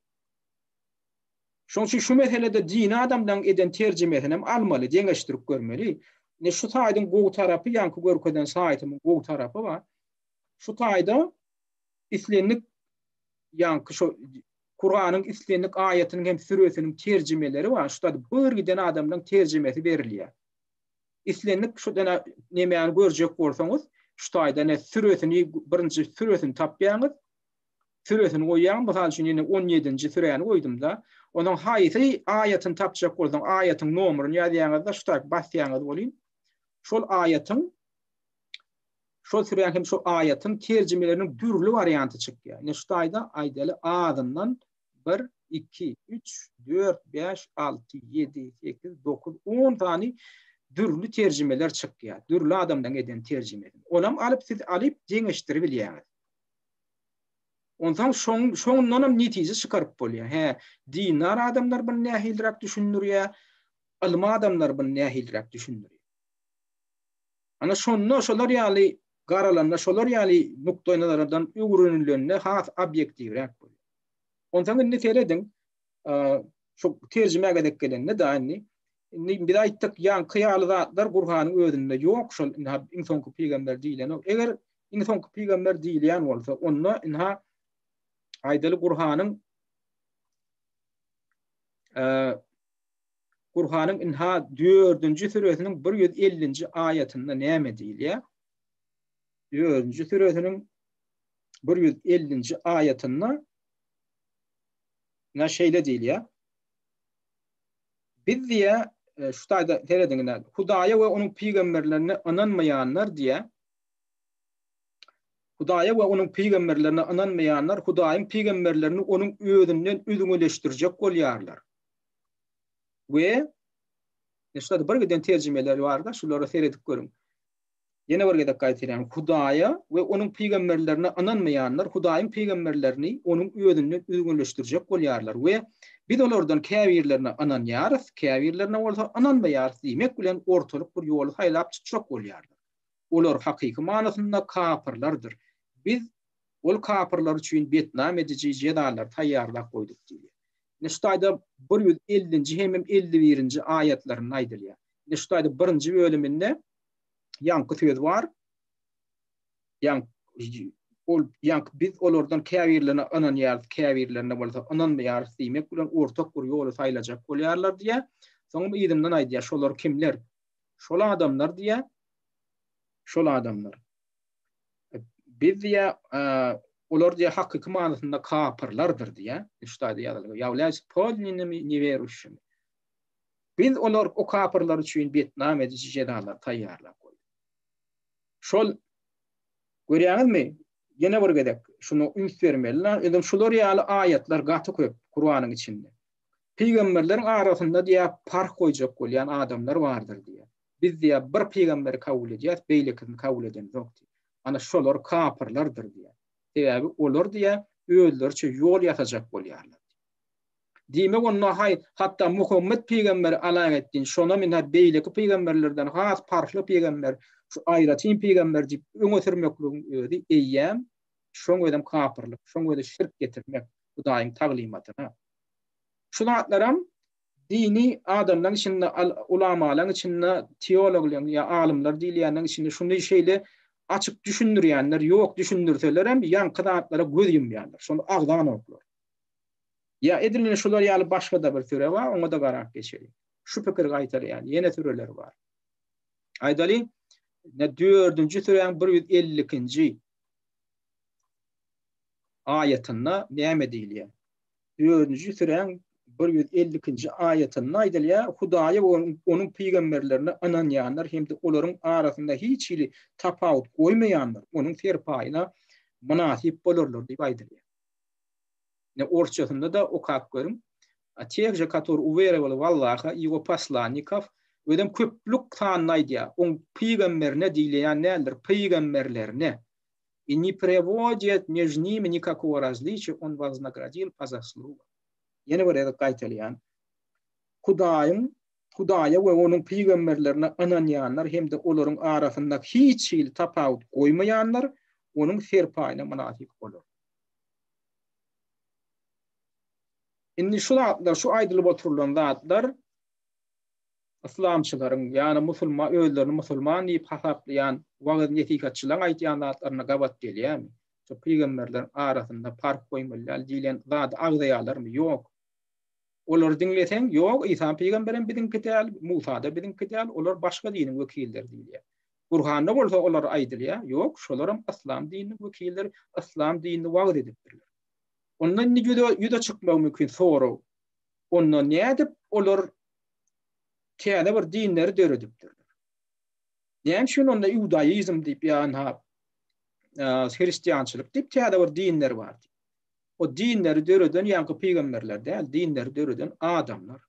Şoň üçin şu meselede dini adamdan eden terjimesini almaly, deňeşdirip görmeli. Ne şu taýdyň gowy tarapy ýanky görkeden saýtymyň gowy tarapy bar. Şu taýda islenlik ýanky şu Kur'anyň islenlik aýatynyň hem süresiniň terjimeleri bar. Şu taýda bir giden adamdan terjimesi berilýär. Islenlik şu dene nämeýäni görjek bolsaňyz, şu taýda ne süresini birinji süresini tapýaňyz, süresini goýýan, mysal üçin ýene 17-nji süreni goýdum da, onuň haýsy aýatyny tapjak bolsaň, aýatyň nomeryny ýazýaňyzda şutak basýaňyz bolýan. Şol aýatyň şol süren hem şol aýatyň terjimeleriniň dürli varianty çykýar. Ne şutaýda aýdaly adından 1, 2, 3, 4, 5, 6, 7, 8, 9, 10 tany dürli terjimeler çykýar. Dürli adamdan eden terjimeler. Olam siz alyp jeňeşdirip bilýäňiz. Ondan şoňdan netije çykaryp bolýar. He, dinar adamlar bunu nähildirek düşünürýär, ilmi adamlar bunu nähildirek düşünürýär. Ana şolar ýaly garalanma, şolar ýaly nukdalardan öwrünilende has obyektiwrek bolýar. Ondan ne teledin, şu terjimege edip gelende daýny bir aýtdyk, ýa kıyaly zatlar Gurhanyň özünde ýok, şol insonky peýgamber diýilen. Eger insonky peýgamber diýilýän bolsa, onda inha aýdaly Gurhanyň inha 4-nji süresiniň 150-nji aýatynda näme diýilýär? 4-nji süresiniň 150-nji aýatynda na şeýle diýilýär. Biz diýe şu taýda terediňler, Hudaýa we onuň peýgamberlerine ananmaýanlar diýe. Hudaýa we onuň peýgamberlerine ananmaýanlar, Hudaýyň peýgamberlerini onuň özünden üzüňleşdirjek bolýarlar. We näşde bir giden terjimeler bar-da, şolary seredip görüň. Ýene bir gedek gaýtyrýan, Hudaýa we onuň peýgamberlerine ananmaýanlar, Hudaýyň peýgamberlerini onuň özünden üzüňleşdirjek bolýarlar. We biz olardan käbirlerine ananýarys, käbirlerine bolsa ananmaýarys diýmek bilen ortalyk bir ýol haýlap çykjak bolýarlar. Olar hakyky manasynda kafirlardyr. Biz ol kafirlar üçin betnam edici jedalar taýýarlap goýdyk diýilýär. Neştaýda 150-nji hem 51-nji aýatlaryny aýdylýar. Neştaýda 1-nji bölüminde ýanky söz bar. Biz olardan käbirlerine ananýarys, käbirlerine bolsa ananmaýarys diýmek bilen ortak bir ýoly saýlajak bolýarlar diýe. Soňra ýerdimden aýdýar, şolar kimler? Şol adamlar diýe. Şol adamlar. Biz diýe olar diýe hakyky manasynda kafirlardyr diýe. Şutaýda ýazylýar. Ýawlaş polniny niweruşmy. Biz olar o kafirlar üçin betnam edici jedalar taýýarlap goýdyk. Şol görýäňizmi? Ýene bir gedek şunu üns bermeliler. Edem şolar ýaly aýatlar gaty köp Kur'anyň içinde. Peýgamberleriň arasynda diýe fark goýjak bolýan adamlar bardyr diýe. Biz diýe bir peýgamberi kabul edýäs, beýlekini kabul eden ýok diýe. Ana şolar kafirlardyr diýe. Sebäbi olar diýe özleriçe ýol ýatajak bolýarlar. Diýmek onda hatda Muhammed peýgamberi alan etdiň şona men beýleki peýgamberlerden has farkly peýgamber, şu aýratyn peýgamber diýip öňe sürmekligiň özi eýýäm, şoň ödem kafirlik, şoň öde şirk getirmek Hudaýyň taglimatyna. Şu zatlaram dini adamlaryň içinde, ulamalaryň içinde, teologlaryň ýa alimler diýilýäniň içinde şunday şeýle açyk düşündirýänler ýok, düşündirseler hem ýanky zatlara göz ýumýarlar. Şonu agdan oklar. Ya edilen şolar ýaly başga da bir türe bar, oňa da garap geçerik. Şu pikir gaýtarýan ýene türeler bar. Aýdaly, ne 4-nji süreň 150-nji aýatynda näme diýilýär? 4-nji süreň 150-nji aýatynda aýdylýar, Hudaýa we onuň peýgamberlerini ananýanlar hemde olaryň arasynda hiç ýyly tapawut goýmaýanlar, onuň serpaýyna munasip bolarlar diýip aýdylýar. Ne orçasında da o kap görüm. Teх же, который уверовал в Аллаха и его посланников, ödem köplük tanaydı. On peygamberine diýilýän nädir? Peygamberlerine. И не приводит между ними никакого различия, он вознаградил по заслугам. Ýene bir edip gaýtalýan. Hudaýa we onuň peygamberlerine ananýanlar hemde olaryň arasynda hiç ýyly tapawut goýmaýanlar, onuň serpaýyna munasip bolar. Indi şu aýdylyp oturulan zatlar İslamçylaryň, ýani musulman özlerini musulman diýip hasaplayan wagt netikatçylaryň aýtýan zatlaryna gabat gelýärmi? Şu peýgamberler arasynda fark goýmalylar diýilen zat agdaýarlarmy? Ýok. Olar diňleseň, ýok, İsa peýgamberim biziň kitap, Musa da biziň kitap, olar başga diniň wekilleri diýilýär. Kur'anda bolsa olar aýdylýar, ýok, şolaram İslam dininiň wekilleri, İslam dinini wagt edipdirler. Ondan yüde çıkmak mümkün soru. Ondan ne edip olur tiyada bir dinleri dörüdüptürler. Yani şunu onda Judaizm deyip yani Hristiyançılık deyip tiyada bir dinler var. O dinleri dörüdün yankı peygamberler değil, dinleri dörüdün adamlar.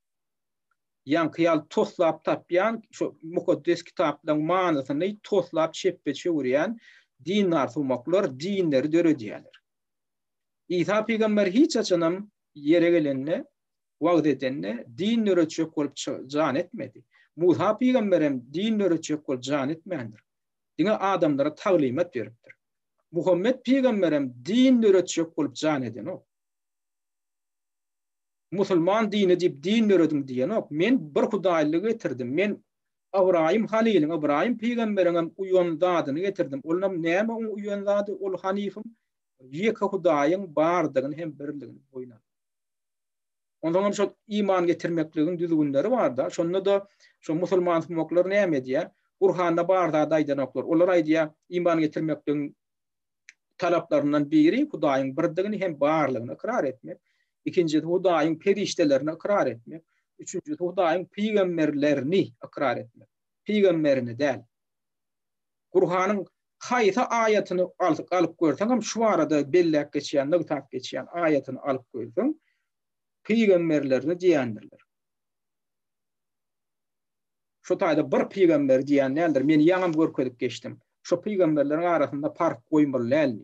Yankı yal toslap tapyan, şu mukaddes kitapların manasını toslap çeppe çeviriyen dinler tulmaklar, dinleri dörüdüyeler. İsa peygamber hiç açanım yere gelenle, vaat edenle din öğretecek olup can etmedi. Musa peygamberim din öğretecek olup can etmeyendir. Dine adamlara talimat veriptir. Muhammed peygamberim din öğretecek olup can eden o. Musulman dini deyip din öğretim diyen o. Men bir hudaylığı getirdim. Men Abrahim Halil'in, Abrahim peygamberin uyandadını getirdim. Olnam neyme uyandadı? Ol Hanifim. Yeka hudayın bardığını hem birliğini oynadı. Ondan sonra iman getirmekliğin düzgünleri var da. Şonda da şu musulman smoklar neyme diye. Kur'an'da barda daydanoklar. Olar aydiya iman getirmekliğin talaplarından biri hudayın birdığını hem barlığını ikrar etmek. İkincisi hudayın periştelerini ikrar etmek. Üçüncüsü hudayın peygamberlerini ikrar etmek. Peygamberini değil. Kur'an'ın hayta ayetini alıp görsen, şu arada bellek geçen, nıgtak geçen ayetini alıp görsen, peygamberlerini diyendirler. Şu tayda bir peygamber diyen nedir? Men yanım görkedik geçtim. Şu peygamberlerin arasında park koymalı.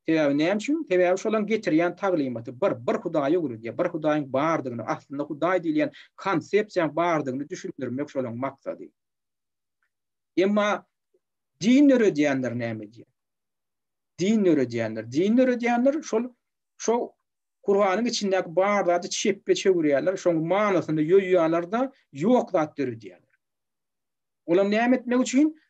Tebebi neyim şu? Tebebi şolan getiriyen taglimatı. Bir hudaya görür diye. Bir hudayın bardığını, aslında huday diyen konsepsiyan bardığını düşündürmek şolan maksadı. Ama dinleri diyenler neymi diye? Dinleri diyenler şu Kur'an'ın içindeki bardağı çeppe çeviriyorlar. Şu manasını yoyuyorlar da yok zatları diyorlar. Olam neyim etmek için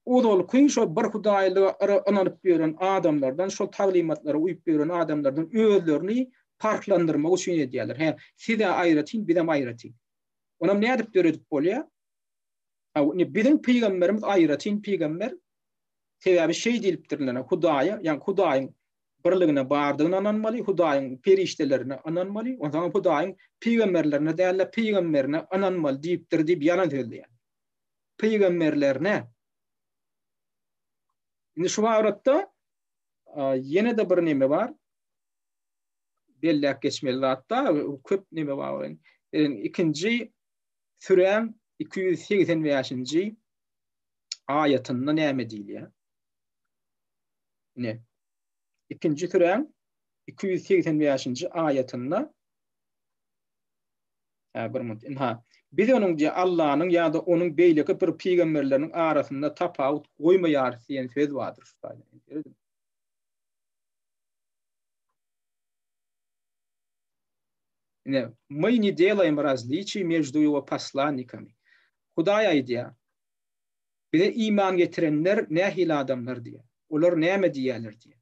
o da olup şu bir hudaylığı ananıp veren adamlardan, şu talimatlara uyup veren adamlardan özlerini farklandırmak için ediyorlar. Size ayratin, bir de ayratin. Olam ne edip dörüdük oluyor? Bizim peygamberimiz ayratin peygamber sebebi şey deyiliptirlerine hudaya, yani hudayın birliğine bardığını ananmalı, hudayın periştelerini ananmalı, o zaman hudayın peygamberlerine değerli peygamberine ananmalı deyiptir deyip yalan söyledi yani. Peygamberlerine. Şimdi şu avratta yine de bir neme var. Bellek geçmeli hatta köp neme var. İkinci Süren 285. ayetinde neme değil ya. Ne? İkinci Süren 285. ayetinde bir onun diye Allah'ın ya da onun beylik bir peygamberlerinin arasında tapavut koymayar diyen söz vardır. Ne? Мы не делаем различий между его посланниками. Hudaya idea. Bir de iman getirenler nehil adamlar diye. Onlar neyme diyorlar diye.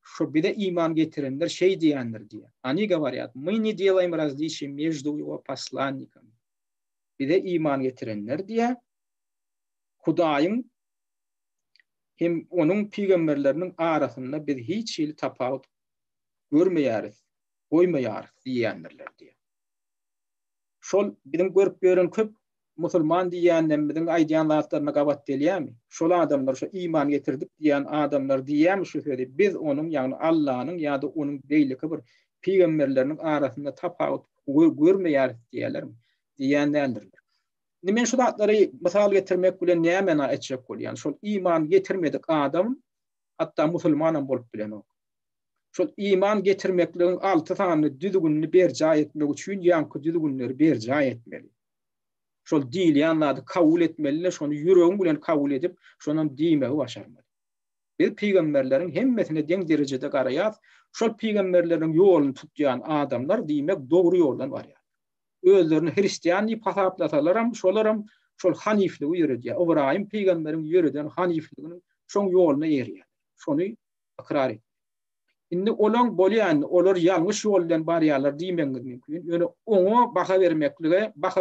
Şu bir de iman getirenler şey diyenler diye. Они говорят, мы не делаем различий между его посланниками. Bir de iman getirenler diye Hudayın hem onun peygamberlerinin arasında bir hiç il tapavut görmeyeriz, koymayarız diyenlerler diye. Şol bizim görüp gören köp musulman diyenler bizim aydiyanlarına kabat deliyemi. Şol adamlar şu iman getirdik diyen adamlar diyem şu söyledi. Biz onun yani Allah'ın ya da onun beylik bir peygamberlerinin arasında tapavut görmeyeriz diyenlerdir. Men şu zatları misal getirmek bilen ne mena etcek ol yani şu iman getirmedik adam hatta musulmanın bolup bilen o. Şu iman getirmekliğin 6 tane düzgününü berca etmek için yankı düzgünleri berca etmeli. Şu dil yanladı kabul etmeli, şunu yüreğin bilen kabul edip şunun dimeyi başarmalı. Bir peygamberlerin hemmesine den derecede qarayat, şu peygamberlerin yolunu tutyan adamlar demek doğru yoldan var ya. Özlerini Hristiyan deyip hasaplatalarım, şolaram şol hanifliği yürüdüyor. İbrahim peygamberin yürüden hanifliğinin şon yoluna eriyor. Şonu ikrar et. Şimdi olan bolyan, olur yanlış yoldan baryalar demek mümkün. Yani ona baka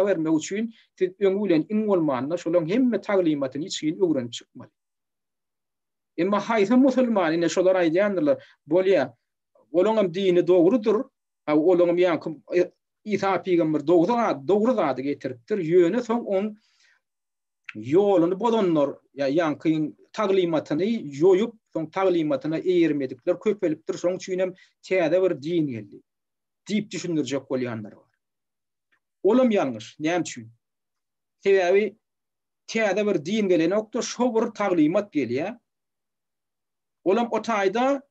vermek için siz öngülen in olmanla şolun hemme taglimatını için öğrenip çıkmalı. Ama hayta musulman ne şolar aydiyanlar bolya Olağım dini doğrudur. Olağım yankı İsa peygamber doğru adı getiripdir. Yönü son on yolunu bolanlar yankı taglimatını yoyup son taglimatına eğirmedikler köpelipdir. Son çüynem täze bir din geldi. Deyip düşündürecek bolyanlar var. Olam yanlış. Näme üçin? Sebebi täze bir din gelen okda şo bir taglimat gelýär. Olam o taýda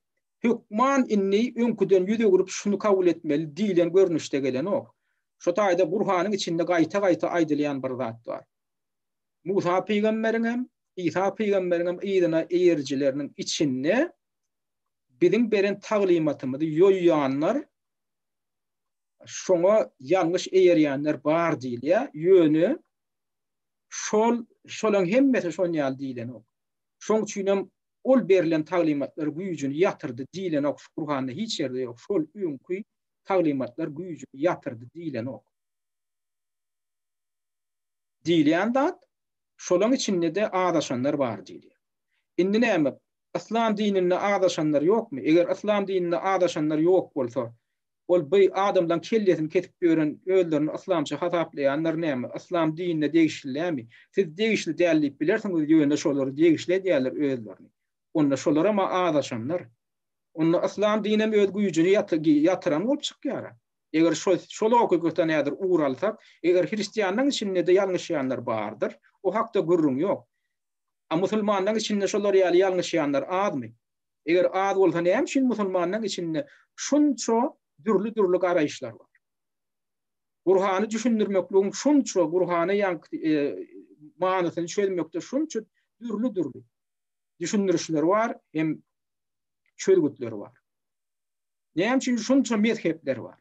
hükman inni öňküden ýüze gurup şunu kabul etmeli diýilen görnüşde gelen ok. Şo taýda Burhanyň içinde gaýta-gaýta aýdylýan bir zat bar. Musa peýgamberiň hem İsa peýgamberiň hem ýyna eýerjileriniň içinde biziň beren taglimatymyzy ýoýýanlar şoňa ýalňyş eýerýänler bar diýilýär. Ýöni şolaň hemmesi şoň ýaly diýilen ok. Şoň üçin ol berilen taglimatlar güýjüni ýatyrdy diýilen ok. Kur'anda hiç ýerde ýok. Şol öňkü taglimatlar güýjüni ýatyrdy diýilen ok. Diýilýän dat şolaň içinde de adaşanlar bar diýilýär. Indi näme? İslam dininde adaşanlar ýokmy? Eger İslam dininde adaşanlar ýok bolsa, ol bu adamdan kellesin ketip gören öldürün İslamça hataplayanlar näme? İslam dinine degişillämi? Siz degişli dälip bilersiňiz ýöne şolary degişle diýerler öldürni. Onda şolara ma adaşanlar. Onda İslam dinine öz güýjüni ýatyran bolup çykýar. Eger şol okuyukda nädir uğralsak, eger Hristiýanlaryň içinde de ýalňyşýanlar bardyr, o hakda gurrun ýok. A musulmanlaryň içinde şolar ýaly ýalňyşýanlar admy? Eger ad bolsa näme üçin musulmanlaryň içinde şunça dürlü garaýşlar bar. Burhany düşündirmekligiň şunça Burhany manasyny çözmekde şunça dürlü düşündirişler var, hem çözgütler var. Näme üçin şunça mezhepler var?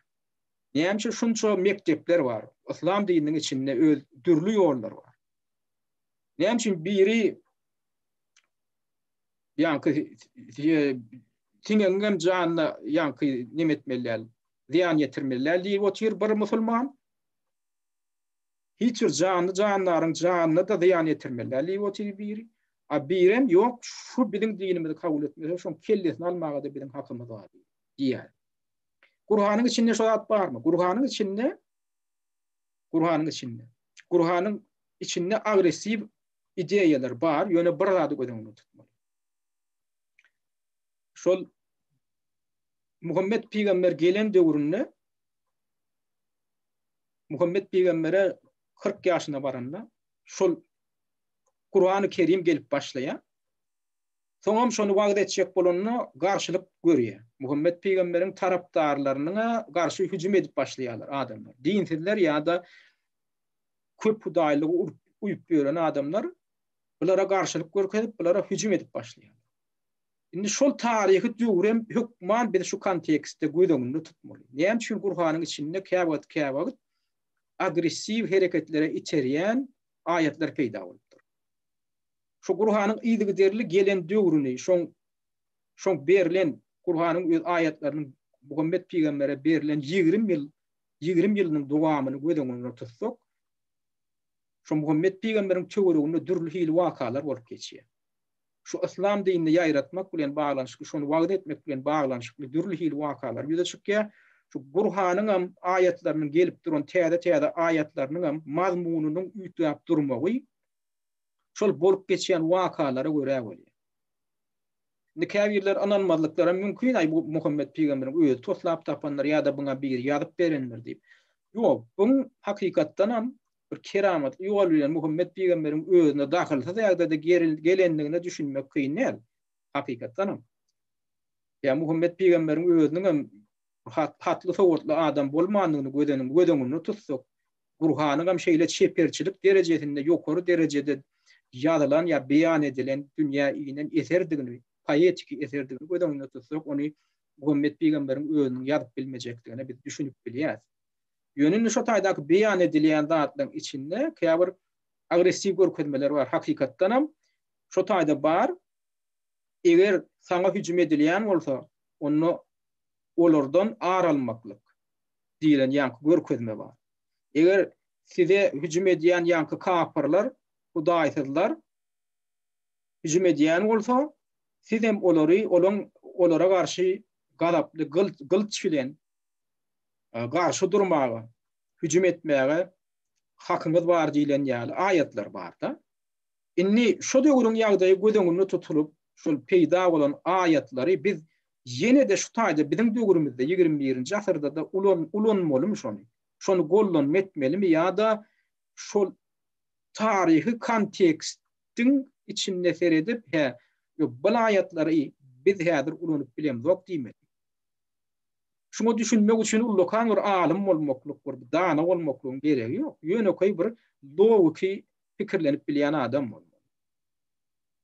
Näme üçin şunça mektepler var? İslam dininiň içinde öz dürlü ýollar var. Näme üçin biri ýanky tiňengem janyna ýanky nimetmeler, ziyan ýetirmeler diýip otyr bir musulman. Hiç janlaryň janyna da ziyan ýetirmeler diýip otyr biri. A birem ýok, şu biziň dinimizi kabul etmese, şoň kellesini almaga da biziň hakymyz bar diýär. Kur'anyň içinde şo zat barmy? Kur'anyň içinde agresiv ideýalar bar, ýöne bir zady gözeňde tutmaly. Şol Muhammed peýgamber gelen döwründe Muhammed peýgambere 40 ýaşyna baranda şol Kur'an-ı Kerim gelip başlaýar. Soňam şonu wagt etjek bolanyny garşylyk görýär. Muhammed peýgamberiň tarapdarlaryna garşy hüjüm edip başlaýarlar adamlar. Dinsizler ýa-da köp hudaýlygy uýup beren adamlar bulara garşylyk görkezip bulara hüjüm edip başlaýarlar. Indi şol taryhy döwrem hükman bir şu kontekstde gözeňde tutmaly. Näme üçin Kur'anyň içinde käbet agresiv hereketlere içerýän ayetler peýda bolupdyr. Şu Kur'anyň ýygy derli gelen döwrüni, şoň berilen Kur'anyň öz ayetleriniň Muhammed peýgambere berilen 20 ýylynyň dowamyny gözeňde tutsak, şu Muhammed peýgamberiň töwereginde dürli hil wakalar bolup geçýär. Şu İslam dinini ýaýratmak bilen baglanyşly, şonu wagt etmek bilen baglanyşly dürli hil wakalar ýüze çykýar. Şu Kur'anyň ayetleriniň gelip duran täze ayetleriniň mazmununyň üýtüp durmagy şol bolup geçýän wakalary görä bolýar. Näkäbirler ananmazlyklara mümkin bu Muhammed peýgamberiň öýü toslap tapanlar ýa-da buňa bir ýazyp berenler diýip. Ýok, bu hakykatdan bir keramat ýol bilen Muhammed peýgamberiň özüne dahil ýa-da da gelendigine düşünmek kyn näl. Hakykatdan. Ya Muhammed peýgamberiň özüniň hatly sowatly adam bolmandygyny gödeňini tutsak, Kur'anyň hem şeýle çeperçilik derejesinde ýokary derejede ýazylan ýa beýan edilen dünýä ýygynyň eserdigini, poetik eserdigini gödeňini tutsak, ony Muhammed peýgamberiň özüniň ýazyp bilmejekdigine biz düşünüp bilýäs. Ýöneňde şo taýdaky beýan edilýän zatlaryň içinde käbir agresiw görkezmeler bar. Hakykatdan hem şo taýda bar. Eger saňa hüjüm edilýän bolsa, onu olardan aralmaklyk diýilen ýanky görkezme bar. Eger size hüjüm edýän ýanky kafirler, hudaýsyzlar hüjüm edýän bolsa, siz hem olara garşy gadaply gılç bilen garşy durmagy, hüjüm etmäge hakyňyz bar diýilen ýaly ayetler bar da. Inni şu döwrüň ýagdaýy gödeňinde tutulup şol peýda bolan ayetleri biz yine de şu taýda biziň döwrümizde 21-nji asyrda da ulanmalymy şonu. Şonu gollan etmelimi ýa-da şol tarihi kontekstin içinde seredip bu ayetleri biz häzir ulanyp bilemiz ok diýmek. Şunu düşünmek üçin ullakan bir alim bolmakluk, bir dana bolmaklygyň geregi ýok. Ýöneköý bir doguky pikirlenip bilýän adam bolmaly.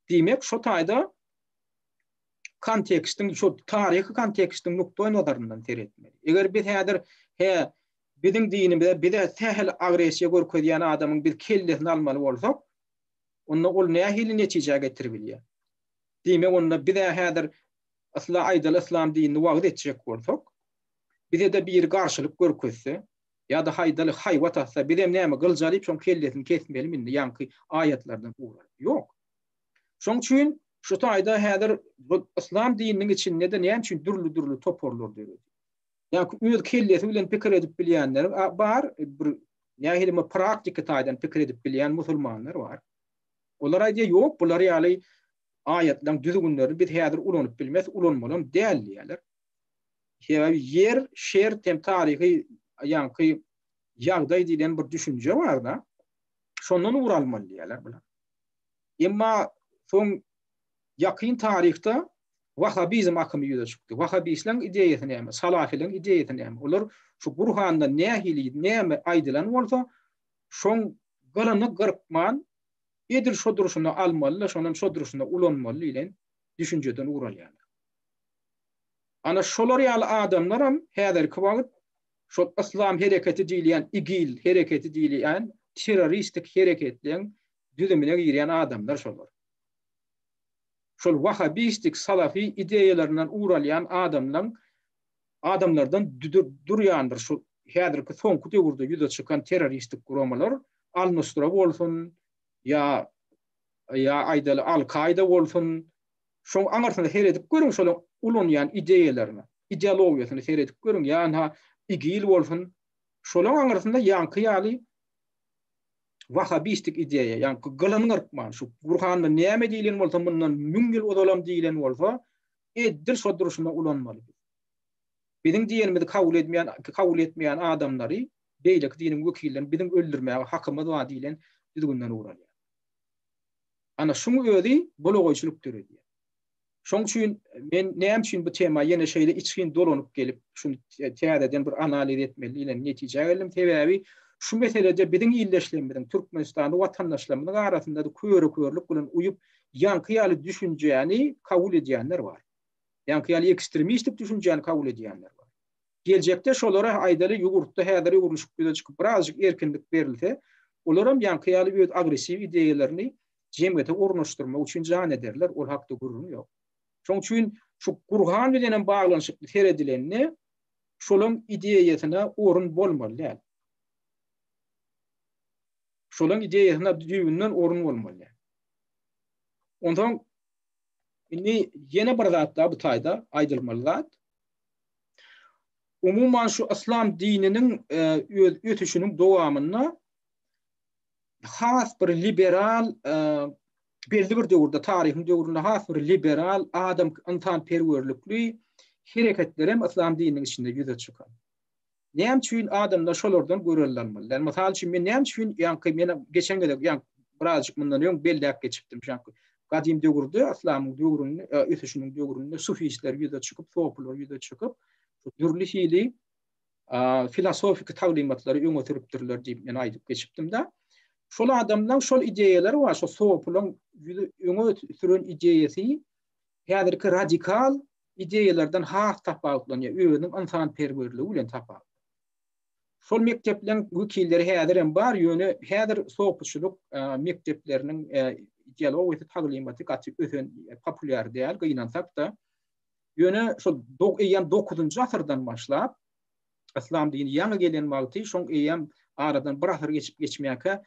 Diýmek şu taýda kontekstin, şu tarihi kontekstin nukta nazaryndan seretmeli. Eger biz häzir biziň dinimizde bir de sehel agresiýa görkezýän adamyň bir kellesini almaly bolsak, onda ol nähili netije getirip bilýär. Diýmek onda bir de häzir asla aýdal islam dinini wagt etjek bolsak, bize de bir garşylyk görkezse, ýa-da haýdaly haýwat atsa, bizem näme gyljalyp şoň kellesini kesmeli mindi, ýanky ayetlerden uğrar. Ýok. Şoň üçin şu taýda häzir islam dininiň içinde de näme üçin dürli toporlar diýer. Ýa-ni öz kellesi bilen pikir edip bilýänler bar, bir nähili praktik taýdan pikir edip bilýän musulmanlar bar. Olar aýdýar ýok, bular ýaly ayetlerden düzgünleri biz häzir ulanyp bilmez, ulanmaly däldiýärler. Yer, şer, tem tarihi ýanky ýagdaý diýilen bir düşünje bar da. Şondan uralmaly diýerler bular. Emma soň ýakyn tarihte Wahhabizm akymy ýüze çykdy. Wahhabistleň ideýasy näme? Salafiliň ideýasy näme? Olar şu Burhanda nähili, näme aýdylan bolsa, şoň galany gyrkman edir şu duruşuna almaly, şonuň şu duruşuna ulanmaly diýilen düşünjeden uralýar. Ana şolar ýaly adamlaram häzirki wagt şu islam hereketi diýilen igil hereketi diýilen terroristik hereketleň düzümine girýän adamlar şolar. Şol wahhabistik salafi ideýalaryndan uralýan adamlardan durýandyr şu häzirki soňky döwürde ýüze çykan terroristik guramalar, Al-Nusra bolsun, ýa aýdaly Al-Qaida bolsun, şoň aňarsynda heredip görüň şol ulanýan ideýalaryny, ideologiýasyny seredip görüň, ýa-ni igil bolsun, şolaň aňarsynda ýanky ýaly Wahhabistik ideýa, ýanky gylanyr şu Burhanda näme diýilen bolsa, mundan 1000 ýyl odalam diýilen bolsa, edil şu duruşuna ulanmaly. Biziň diýenimizi kabul etmeýän adamlary, beýleki diniň wekillerini biziň öldürmäge hakymyz bar diýilen düzgünden uralýar. Ana şunu özi bologoýçuluk türedi. Şoň üçin men näme üçin bu tema ýene şeýle içkin dolanyp gelip şunu täzeden bir analiz etmeli diýilen netije geldim. Sebäbi şu meselede biziň illeşlemimiň Türkmenistany watandaşlarymyň arasynda da köýrek bilen uyup ýanky ýaly düşünjäni kabul edýänler bar. Ýanky ýaly ekstremistik düşünjäni kabul edýänler bar. Geljekde şolara aýdaly ýugurtda häzir ýuguruşyp ýüze çykyp birazjyk erkinlik berilse, olaram ýanky ýaly bir agresiw ideýalaryny jemgyýete ornaşdyrmak üçin jan ederler, ol hakda gurrun ýok. Şoň üçin şu Kur'an bilen baglanyşyp seredilenni şolaň ideýasyna orun bolmaly. Şolaň ideýasyna düýünden orun bolmaly. Ondan inni ýene bir zatda bu taýda aýdylmaly zat. Umuman şu islam dininiň ötüşiniň dowamyna has bir liberal belli bir döwürde, taryhyň döwründe has bir liberal adam insan perwerlikli hereketler islam dininiň içinde ýüze çykan. Näme üçin adamlar şolardan görülenmeli? Mesal üçin men näme üçin ýanky men geçen gede ýanky birazjyk mundan öň belläp geçipdim ýanky. Gadim döwürde islamyň döwründe, ötüşiniň döwründe sufistler ýüze çykyp, sopular ýüze çykyp, dürli hili filosofik taglymatlary öňe sürüpdirler diýip men aýdyp geçipdim da. Şol adamdan şol ideýalar bar, şol sopulaň öňe süren ideýasy häzirki radikal ideýalardan has tapawutlanýar, özüniň insan perwerligi bilen tapawut. Şol mektepleň wekilleri häzirem bar, ýöne häzir sopuşluk mektepleriniň ideologiýasy taglymaty gaty ösen populär däl, gynansak da ýöne şol 9-njy asyrdan başlap islam dini ýaňy gelen wagty şoň eýem aradan bir asyr geçipmäke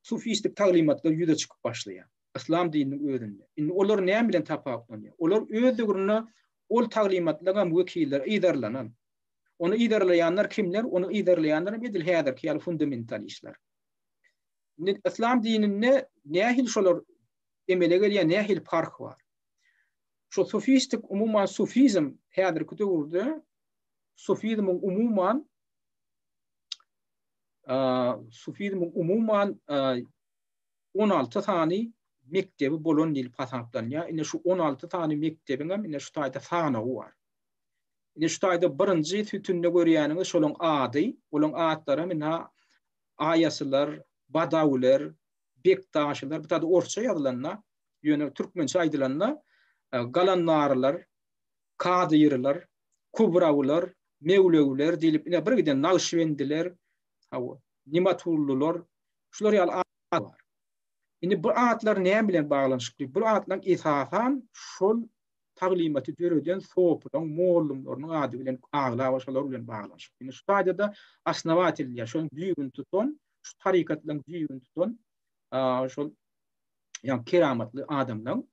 sufistik taglymatlar ýüze çykyp başlaýar. İslam dininiň özünde. Indi olar näme bilen tapawutlanýar? Olar özlerini ol taglimatlagan wekiller iderlanan. Onu iderleyenler kimler? Onu iderleyenler bedil häder ki ýaly fundamentalistler. İslam dininde nähil şolar emele gelýän nähil fark var. Şu sofistik umuman sufizm häder kütügürde sufizm umuman 16 tane mektebi bolon dil pasaplanýar. Ine şu 16 tane mektebiňem ine şu taýda sanawy var. Ine şu taýda birinji tütünde görýäniňiz şolaň ady, olaň adlary mina aýasylar, badawlar, bektaşylar, bu taýda orça ýazylanlar, ýöne türkmençe aýdylanlar, galanlarlar, kadyrlar, kubrawlar, mewlewler dilip ine bir giden Naqşbendiler, Nimatullular, şular ýaly adlar var. Indi bu adlar näme bilen baglanşykly? Bu adlar esasan şol taglimaty döreden soplan mollumlaryň ady bilen agla başgalar bilen baglanşykly. Indi şu taýda asnawatil ýa şol büýügün tutan, şu tarikatlaryň büýügün tutan şol ýa keramatly adamlaryň,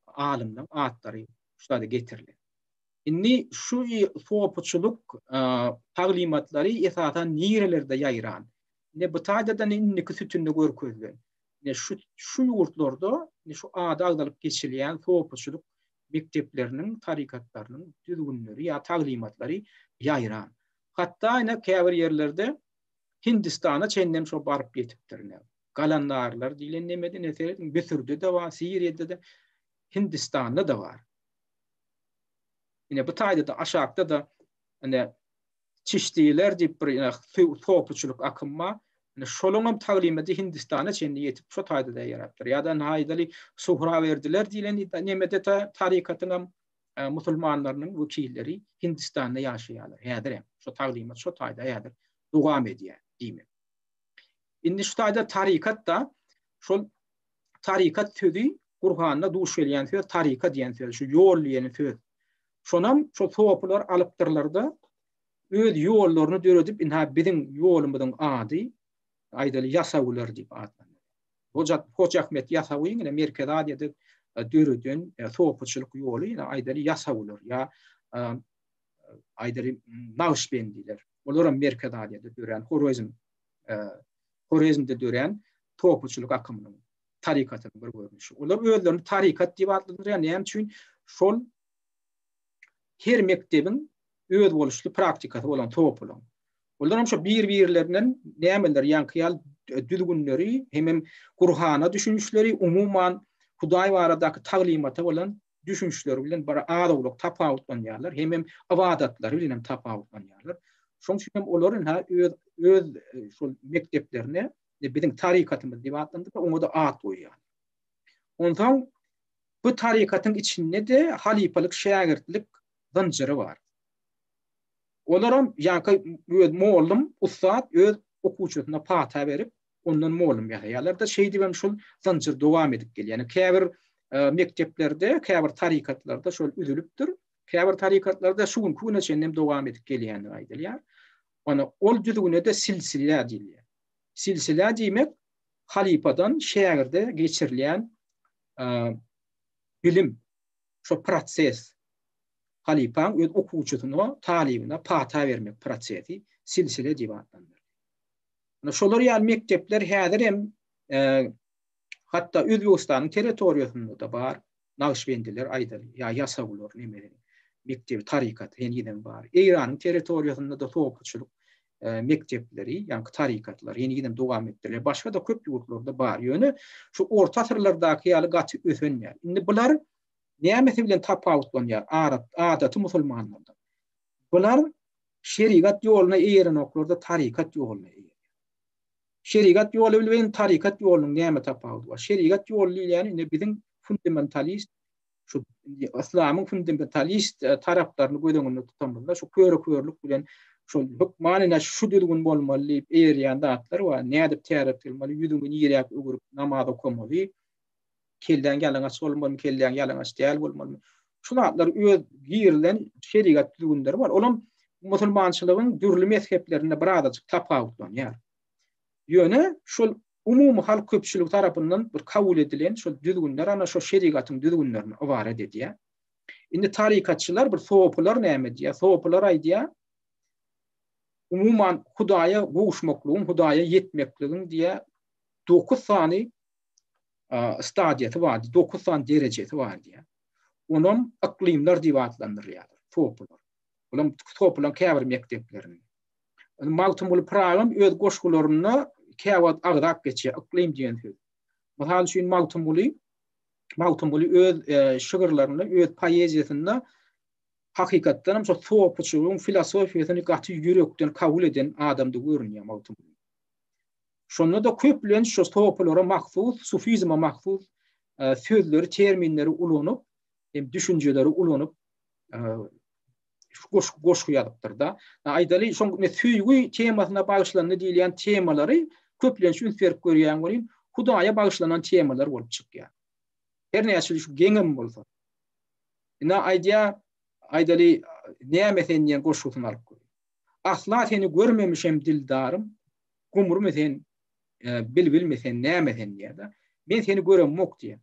alimlaryň adlary şu taýda getirilýär. Indi şu sopçuluk taglimatlary esasan nirelerde ýaýran. Ne bu taýda da inni kütünde görkezlen. Ne şu ýurtlarda ne şu ada agdalyp geçilýän sopçuluk mektepleriniň, tarikatlarynyň düzgünleri ýa taglimatlary ýaýran. Hatda ine käbir ýerlerde Hindistana çennem şo baryp ýetipdirler. Galanlarlar diýlen nemede neseret Besirde de var, Siriýede de, Hindistan'da da var. Yine bu taýda da aşağıda da ine Çişdiler diýip bir sopçuluk akymma şolonam taglimaty Hindistana çenli ýetip şo taýda da ýaratdyr. Ýa-da haýdaly suhra berdiler diýlen nemede de tarikatynyň musulmanlarynyň wekilleri Hindistanda ýaşaýarlar. Häzir şo taglimat şo taýda ýadyr. Dowam edýär diýme. Indi şu taýda tarikat da şol tarikat sözi Kur'an'da duş gelýän söz tarikat diýen söz, şu ýol diýen söz. Şonam şo soplar alypdyrlarda öz ýollaryny döredip inha biziň ýolumyzyň ady aýdaly ýasawlar diýip adlanýar. Hoca Ahmet ýasawy ine Merkez Aziýada döreden sopçuluk ýoly ine aýdaly ýasawlar ýa aýdaly Naqşbendiler. Olar Merkez Aziýada dören Horezmde dören sopçuluk akymynyň tarikatyny bir görnüşi. Olar özlerini tarikat diýip adlandyrýar. Näme üçin? Şol her mektebiň öz boluşly praktikasy bolan topulan. Olar hem şu bir-birlerinden nämeler ýankyýal düzgünleri hem Kur'ana düşünüşleri umuman Hudaý baradaky taglimata bolan düşünüşleri bilen bir adawlyk tapawutlanýarlar. Hem ibadatları bilen tapawutlanýarlar. Şoň üçin olaryň öz şol mekteplerine biziň tarikatymyz diýip adlandyrýar, oňa da ad goýýar. Ondan bu tarikatyň içinde de halipalyk şägirdlik zanjyry bar. Olaram ýa-ni öz mollum, ustad öz okuwçysyna pata berip, ondan mollum ýaýarlar da şeý diýip şol zanjyr dowam edip gelýär. Ýani käbir mekteplerde, käbir tarikatlarda şol üzülipdir. Käbir tarikatlarda şu gün küne çennem dowam edip gelýäni aýdylýar. Ona ol düzgüne de silsile diýilýär. Silsile diýmek halipadan şägirde geçirilýän bilim, şo proses. Halipan öz okuwçysyna, talibine pata bermek prosesi silsile diýip adlanýar. Ana şolar ýaly mektepler häzir hem hatda Özbegistanyň territoriýasynda da bar. Naqşbendiler aýdaly ýa ýasawlar nemeleri mektep tarikat ýeniden bar. Eýranyň territoriýasynda da sopçuluk mektepleri ýa tarikatlar ýeniden dowam etdiler. Başga da köp ýurtlarda bar. Ýöne şu orta asyrlardaky ýaly gaty ösenýär. Indi bular näme bilen tapawutlanýar? Adaty musulmanlarda. Bular şeriat ýoluna eýeren oklarda tarikat ýoluna eýer. Şeriat ýoly bilen tarikat ýolunyň näme tapawuty bar? Şeriat ýoly ýani biziň fundamentalist şu İslamyň fundamentalist taraplaryny gödüňünde tutanlar. Şu körlük bilen şu hukmanyna şu düzgün bolmaly eýerýän zatlar bar. Nädip täret edilmeli? Ýüzüňi ýerek ögürüp namaz okumaly. Kelden galaňaç bolmaly, kelden galaňaç däl bolmaly. Şular öz ýerilen şeriat düzgünleri bar. Olam musulmançylygyň dürli mezheplerinde bir adajyk tapawutlanýar. Ýöne şol umumy halk köpçüligi tarapyndan bir kabul edilen şol düzgünler ana şo şeriatyň düzgünlerini ibaret edýär. Indi tarikatçılar bir soğupular näme diýär? Soğupular aýdýar. Umuman Hudaýa gowuşmaklygyň, Hudaýa ýetmekligiň diýär 9 sany stadiýaty bar, 9 san derejesi bar diýär. Onum iklimler diýip adlandyrýar. Soğupular. Ulam soğupulan käbir mekteplerini. Magtumul Pragam öz goşgularyny käwat agrak geçýär, iklim diýen söz. Mahal üçin Magtumuli öz şygyrlaryny, öz poeziýasyny hakykatdan şu soğupuçylygyň filosofiýasyny gaty ýürekden kabul eden adamdy görünýär Magtumuli. Şonda da köp bilen şu soğupulara mahsus, sufizma mahsus sözleri, terminleri ulanyp, düşünjeleri ulanyp goşgu ýadypdyr da. Aýdaly şoň süýgü temasyna bagyşlanyp diýilen temalary köp bilen şu ferk görýän bolýan, Hudaýa bagyşlanan temalar bolup çykýar. Her näçe şu geňem bolsa. Ina aýdaly näme sen goşgusyny alyp koýar. Asla seni görmemişem dildarym, gumrum sen bilmesen näme sen diýär. Men seni göremok diýär.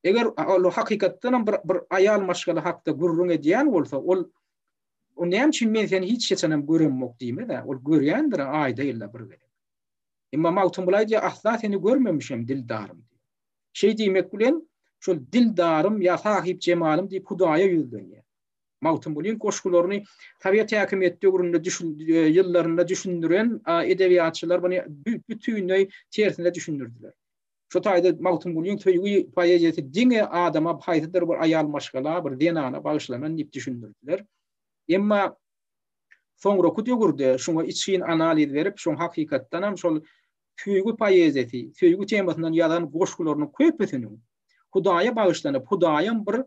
Eger o hakykatdan bir aýal maşgala hakda gurrun edýän bolsa, o näme üçin men seni hiç geçenem göremok diýme de, ol görýändir aýda illa bir gele. Emma Magtumul aýdýar, asla seni görmemişem dildarym. Şey diýmek bilen, şol dildarym ýa sahip cemalym diýip Hudaýa ýüzlenýär. Magtumulyn goşgularyny tabiat häkimetde gurunda ýyllarynda düşündiren edebiýatçylar bunu bütünlüğü tersine düşündürdüler. Şu taýda Magtumulyn töýgü poeziýasy diňe adama paýdadyr bir aýal maşgala, bir denana bagyşlanan diýip düşündürdüler. Emma soňra kötegürde şoňa için analiz berip, şoň hakykatdan hem şol töýgü poeziýasy, töýgü temasyndan ýalan goşgularyny köpesini Hudaýa bagyşlanyp, Hudaýam bir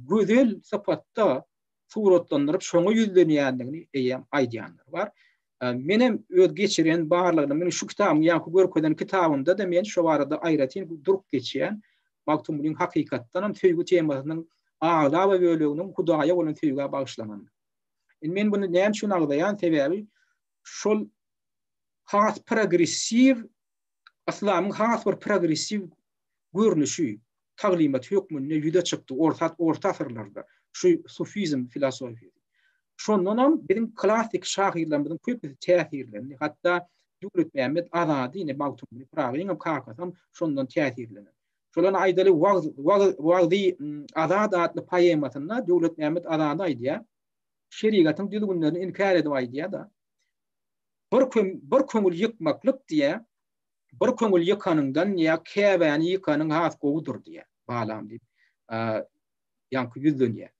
gözel sapatda suratlandyryp şoňa ýüzlenýändigini eýem aýdýanlar bar. Menem öz geçiren barlygyny, meni şu kitabym ýa-da görkeden kitabymda da men şu barada aýratyn durup geçýän Magtumulyn hakykatdan hem töýgü temasynyň agla we böleginiň Hudaýa bolan töýgüge bagyşlanan. Men bunu näme üçin aglaýan sebäbi şol has progressiv aslamyň has bir progressiv görnüşi taglimat hökmünde ýüde çykdy orta asyrlarda şu sufizm filosofiýasy. Şondan hem bizim klassik şahyrlaryň köp täsirlerini, hatda Döwlet Mähmet Azady ine Magtumul Pragyň hem kakasam şondan täsirlenir. Şolan aýdaly wagdy Azad adly poemasyna Döwlet Mähmet Azady aýdýar. Şerigatyň düzgünlerini inkar edip aýdýar da. Bir köngül ýykmaklyk diýär. Bir köngül ýykanyňdan ýa käbäni ýykanyň has goýudur diýär. Balam diýip ýanky ýüzlenýär.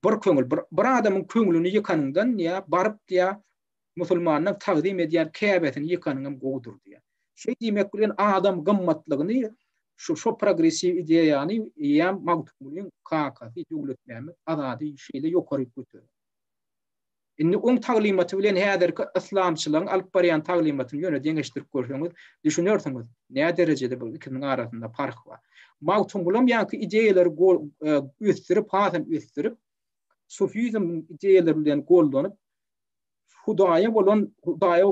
Bir köngül bir adamyň köngülini ýykanyňdan ýa baryp diýär musulmanyň tagdim edýän käbäsini ýykanyň goýudur diýär. Şeý diýmek bilen adam gymmatlygyny şu progressiv ideýany ýa Magtumulyn kakasy Döwlet Mähmet Azady şeýle ýokary götürýär. Indi on taglimaty bilen häzirki islamçylygyň alyp barýan taglimatyny ýöne deňeşdirip görseňiz, düşünýärsiňiz, näme derejede bu ikiniň arasynda fark bar. Magtumulym ýa-ki ideýalar üstürip, hasam üstürip, sufizm ideýalar bilen gollanyp, Hudaýa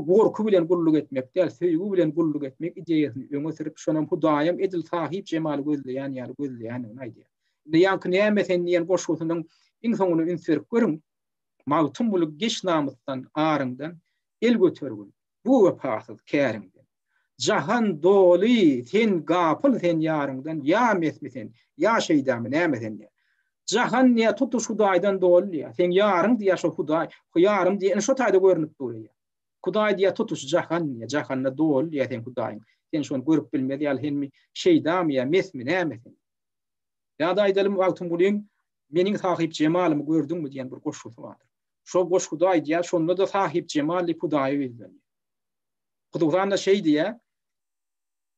gorku bilen gulluk etmek, däl söýgü bilen gulluk etmek ideýasyny öňe sürip, şonam Hudaýam edil sahip cemal gözleýän ýa gözleýän aýdýar. Ýa-ki näme sen diýen goşgusynyň iň soňuny ünsürip görüň. Magtumul geç namysdan aryndan el götürgün. Bu wepasyz käriňden. Jahan doly sen gapyl sen ýaryňdan ýa mesmisen, ýa şeýdämi näme sen diýär. Jahan niye tutuş Hudaýdan dolýar. Sen ýaryň diýär şo Hudaý, ýarym diýen şo taýda görünip durýar. Hudaý diýär tutuş jahan niye, jahanna dolýar sen Hudaýyň. Sen şonu görüp bilmedi ýa henmi şeýdämi ýa mesmi näme sen. Ýa-da aýdalym Magtumulyn meniň sahip cemalymy gördüňmi diýen bir goşgusy bar. Şo goşguda aýdýar, şonda da sahip cemali Hudaýa ýüzlenýär. Hudaýda şeý diýär,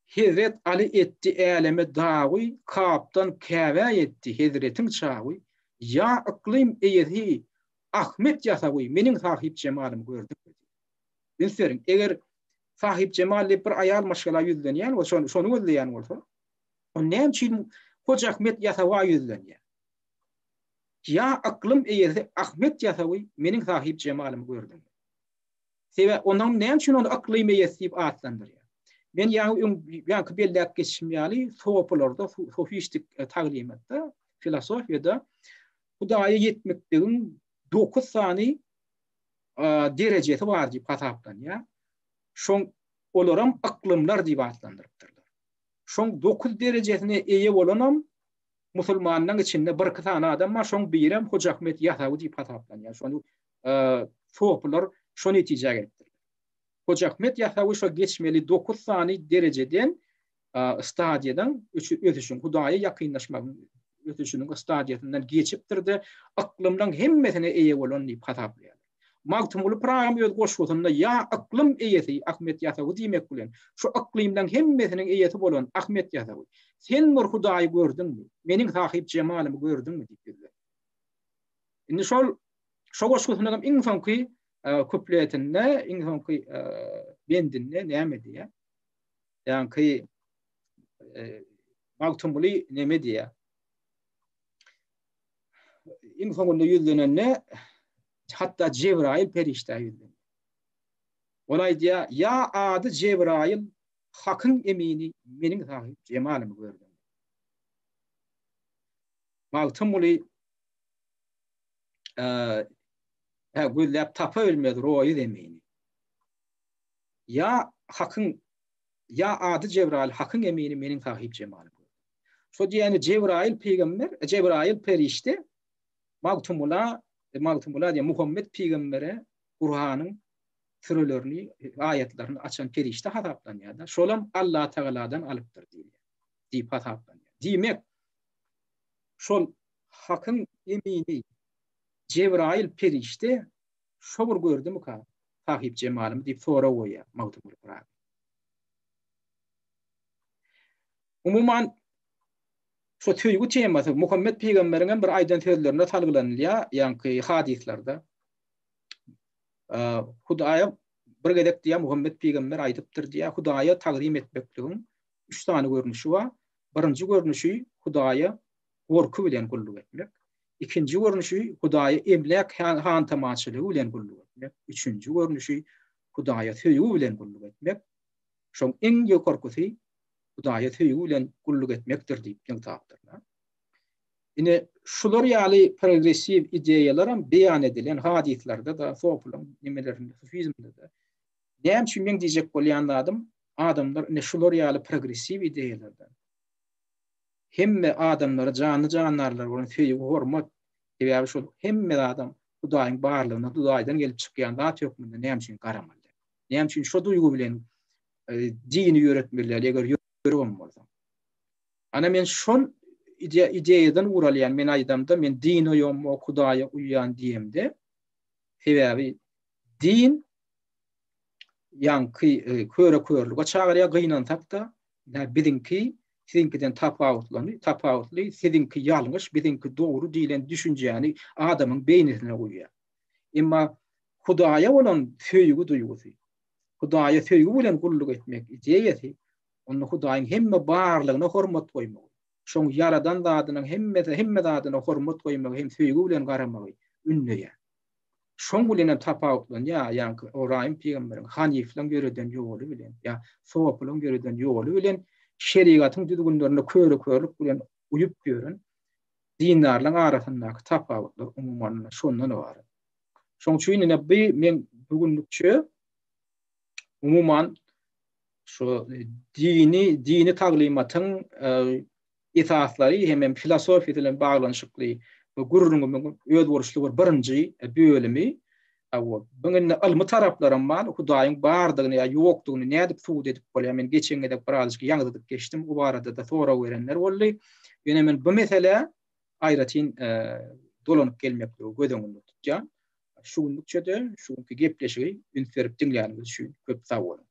Hezret Ali etti eleme dawy, kaptan käbä etti Hezretiň çawy, ýa iklim eýeti Ahmet ýasawy, meniň sahip cemalym gördüm. Bilserin, eger sahip cemali bir aýal maşgala ýüzlenýär, şonu gözleýän bolsa, o näme üçin Hoca Ahmet ýasawy ýüzlenýär? Ya aklım eýesi Ahmet ýasawy, meniň sahip cemalym gördüm. Sebä onuň näme üçin onu aklym eýesi diýip atlandyrýar? Men ýa-ki belläp geçişmýäli sopularda, sofistik taglimatda, filosofiýada Hudaýa yetmekdigiň 9 sany derecesi bar diýip hataplan ya. Şoň olaram aklymlar diýip atlandyrypdyrlar. Şoň 9 derejesine eýe bolanam musulmanyň içinde bir tane adam bar, şoň birem Hoca Ahmet Ýasawy diýip hataplan ya. Şonu soplar şonu etijaga etdirler. Hoca Ahmet Ýasawy şo geçmeli 9 sany dereceden stadiýadan ötüşün Hudaýa ýakynlaşmak ötüşüniň stadiýatyndan geçipdirdi. Aklymdan hemmesine eýe bolan diýip hataplanýar. Magtumuly program ýöz goşgusynda ya aklym eýesi Ahmet Ýasawy diýmek bilen şu aklymdan hemmesiniň eýesi bolan Ahmet Ýasawy. Sen bir Hudaýy gördüňmi? Meniň sahip jemalymy gördüňmi diýip bildiler. Indi şol goşgusynyň iň soňky kupletinde, iň soňky bendinde näme diýär? Ýani Magtumuly näme diýär? Iň soňunda ýüzlenende hatta Cebrail perişte ýüzlen. Olay diýär, ya ady Cebrail hakyň emini meniň sahip jemalymy gördüm. Magtumuly gözläp tapa bilmedi roýy demini. Ya hakyň ya ady Cebrail hakyň emini meniň sahip jemalymy gördüm. Şo diýeni Cebrail peýgamber, Cebrail perişte Magtumula diye Muhammed peygambere Kur'an'ın sürelerini, ayetlerini açan perişte hataplanýar da. Şolam Allah Teala'dan alypdyr diýip hataplanýar. Diýmek şol hakyň emini Cebrail perişte şo bir gördüm ka sahip jemalymy diýip sora goýar Magtumul Kur'an. Umuman şu tüýgü temasy Muhammed peýgamberiň bir aýdan sözlerine talgylanylýar, ýani hadislerde. Hudaýa bir gedek diýär Muhammed peýgamber aýdypdyr diýär, Hudaýa tagdim etmekligiň 3 tane görnüşi bar. Birinji görnüşi Hudaýa gorku bilen gulluk etmek. Ikinji görnüşi Hudaýa emlek han tamaşalygy bilen gulluk etmek. Üçüncü görnüşi Hudaýa söýgü bilen gulluk etmek. Şoň iň ýokarkysy Hudaýa söýgü bilen gulluk etmekdir diýip ýantapdyrlar. Ine şular ýaly progressiv ideýalaram beýan edilen hadislerde da sopulun nimelerinde sufizmde de näme üçin men diýjek bolýanlarym adamlar ine şular ýaly progressiv ideýalardan hemme adamlara canlarlar bolan söýgü hormat diýip şol hemme adam Hudaýyň barlygyna Hudaýdan gelip çykýan zat ýokmunda näme üçin garamaldy. Näme üçin şo duýgu bilen dini ýöretmeler eger ýörügem bolsa. Ana men şol ideýadan uralýan men aýdamda men din oýanma Hudaýa uýan diýemde sebäbi din ýanky köre-körlüge çagyrýar gynansak da sizinkiden tapawutly sizinki ýalňyş bizinki dogry diýilen düşünjäni adamyň beýnine goýýar. Emma Hudaýa bolan söýgü duýgusy, Hudaýa söýgü bilen gulluk etmek ideýasy, onu Hudaýyň hemme barlygyna hormat goýmak. Şoň yaradan zadynyň hemme zadyna hormat goýmak hem söýgü bilen garamagy ünleýär. Şoň bilen tapawutlanýar, ýani Ibrahim peýgamberiň Haniflaň göreden ýoly bilen, ýa Sowapyň göreden ýoly bilen şeriatyň düzgünlerini köre-körlük bilen uýup görün. Dinarlaryň arasyndaky tapawutlar umuman şondan bar. Şoň üçin men bugünlükçe umuman şu dini taglimatyň esaslary hem filosofiýa bilen baglanyşykly gurrunun öz borçly bir birinji bölümi buňa almy taraplarym bar, Hudaýyň bardygyny ýa ýokdugyny nädip suwd edip bolýar. Men geçen gedek birazcık ýagdydyp geçdim. Bu barada da sora berenler boldy. Ýöne men bu mesele aýratyn dolanyp gelmekdi gödüňde tutýan. Şu günlükçe de şu gepleşigi ünferip dinleýänimiz üçin köp sag bolun.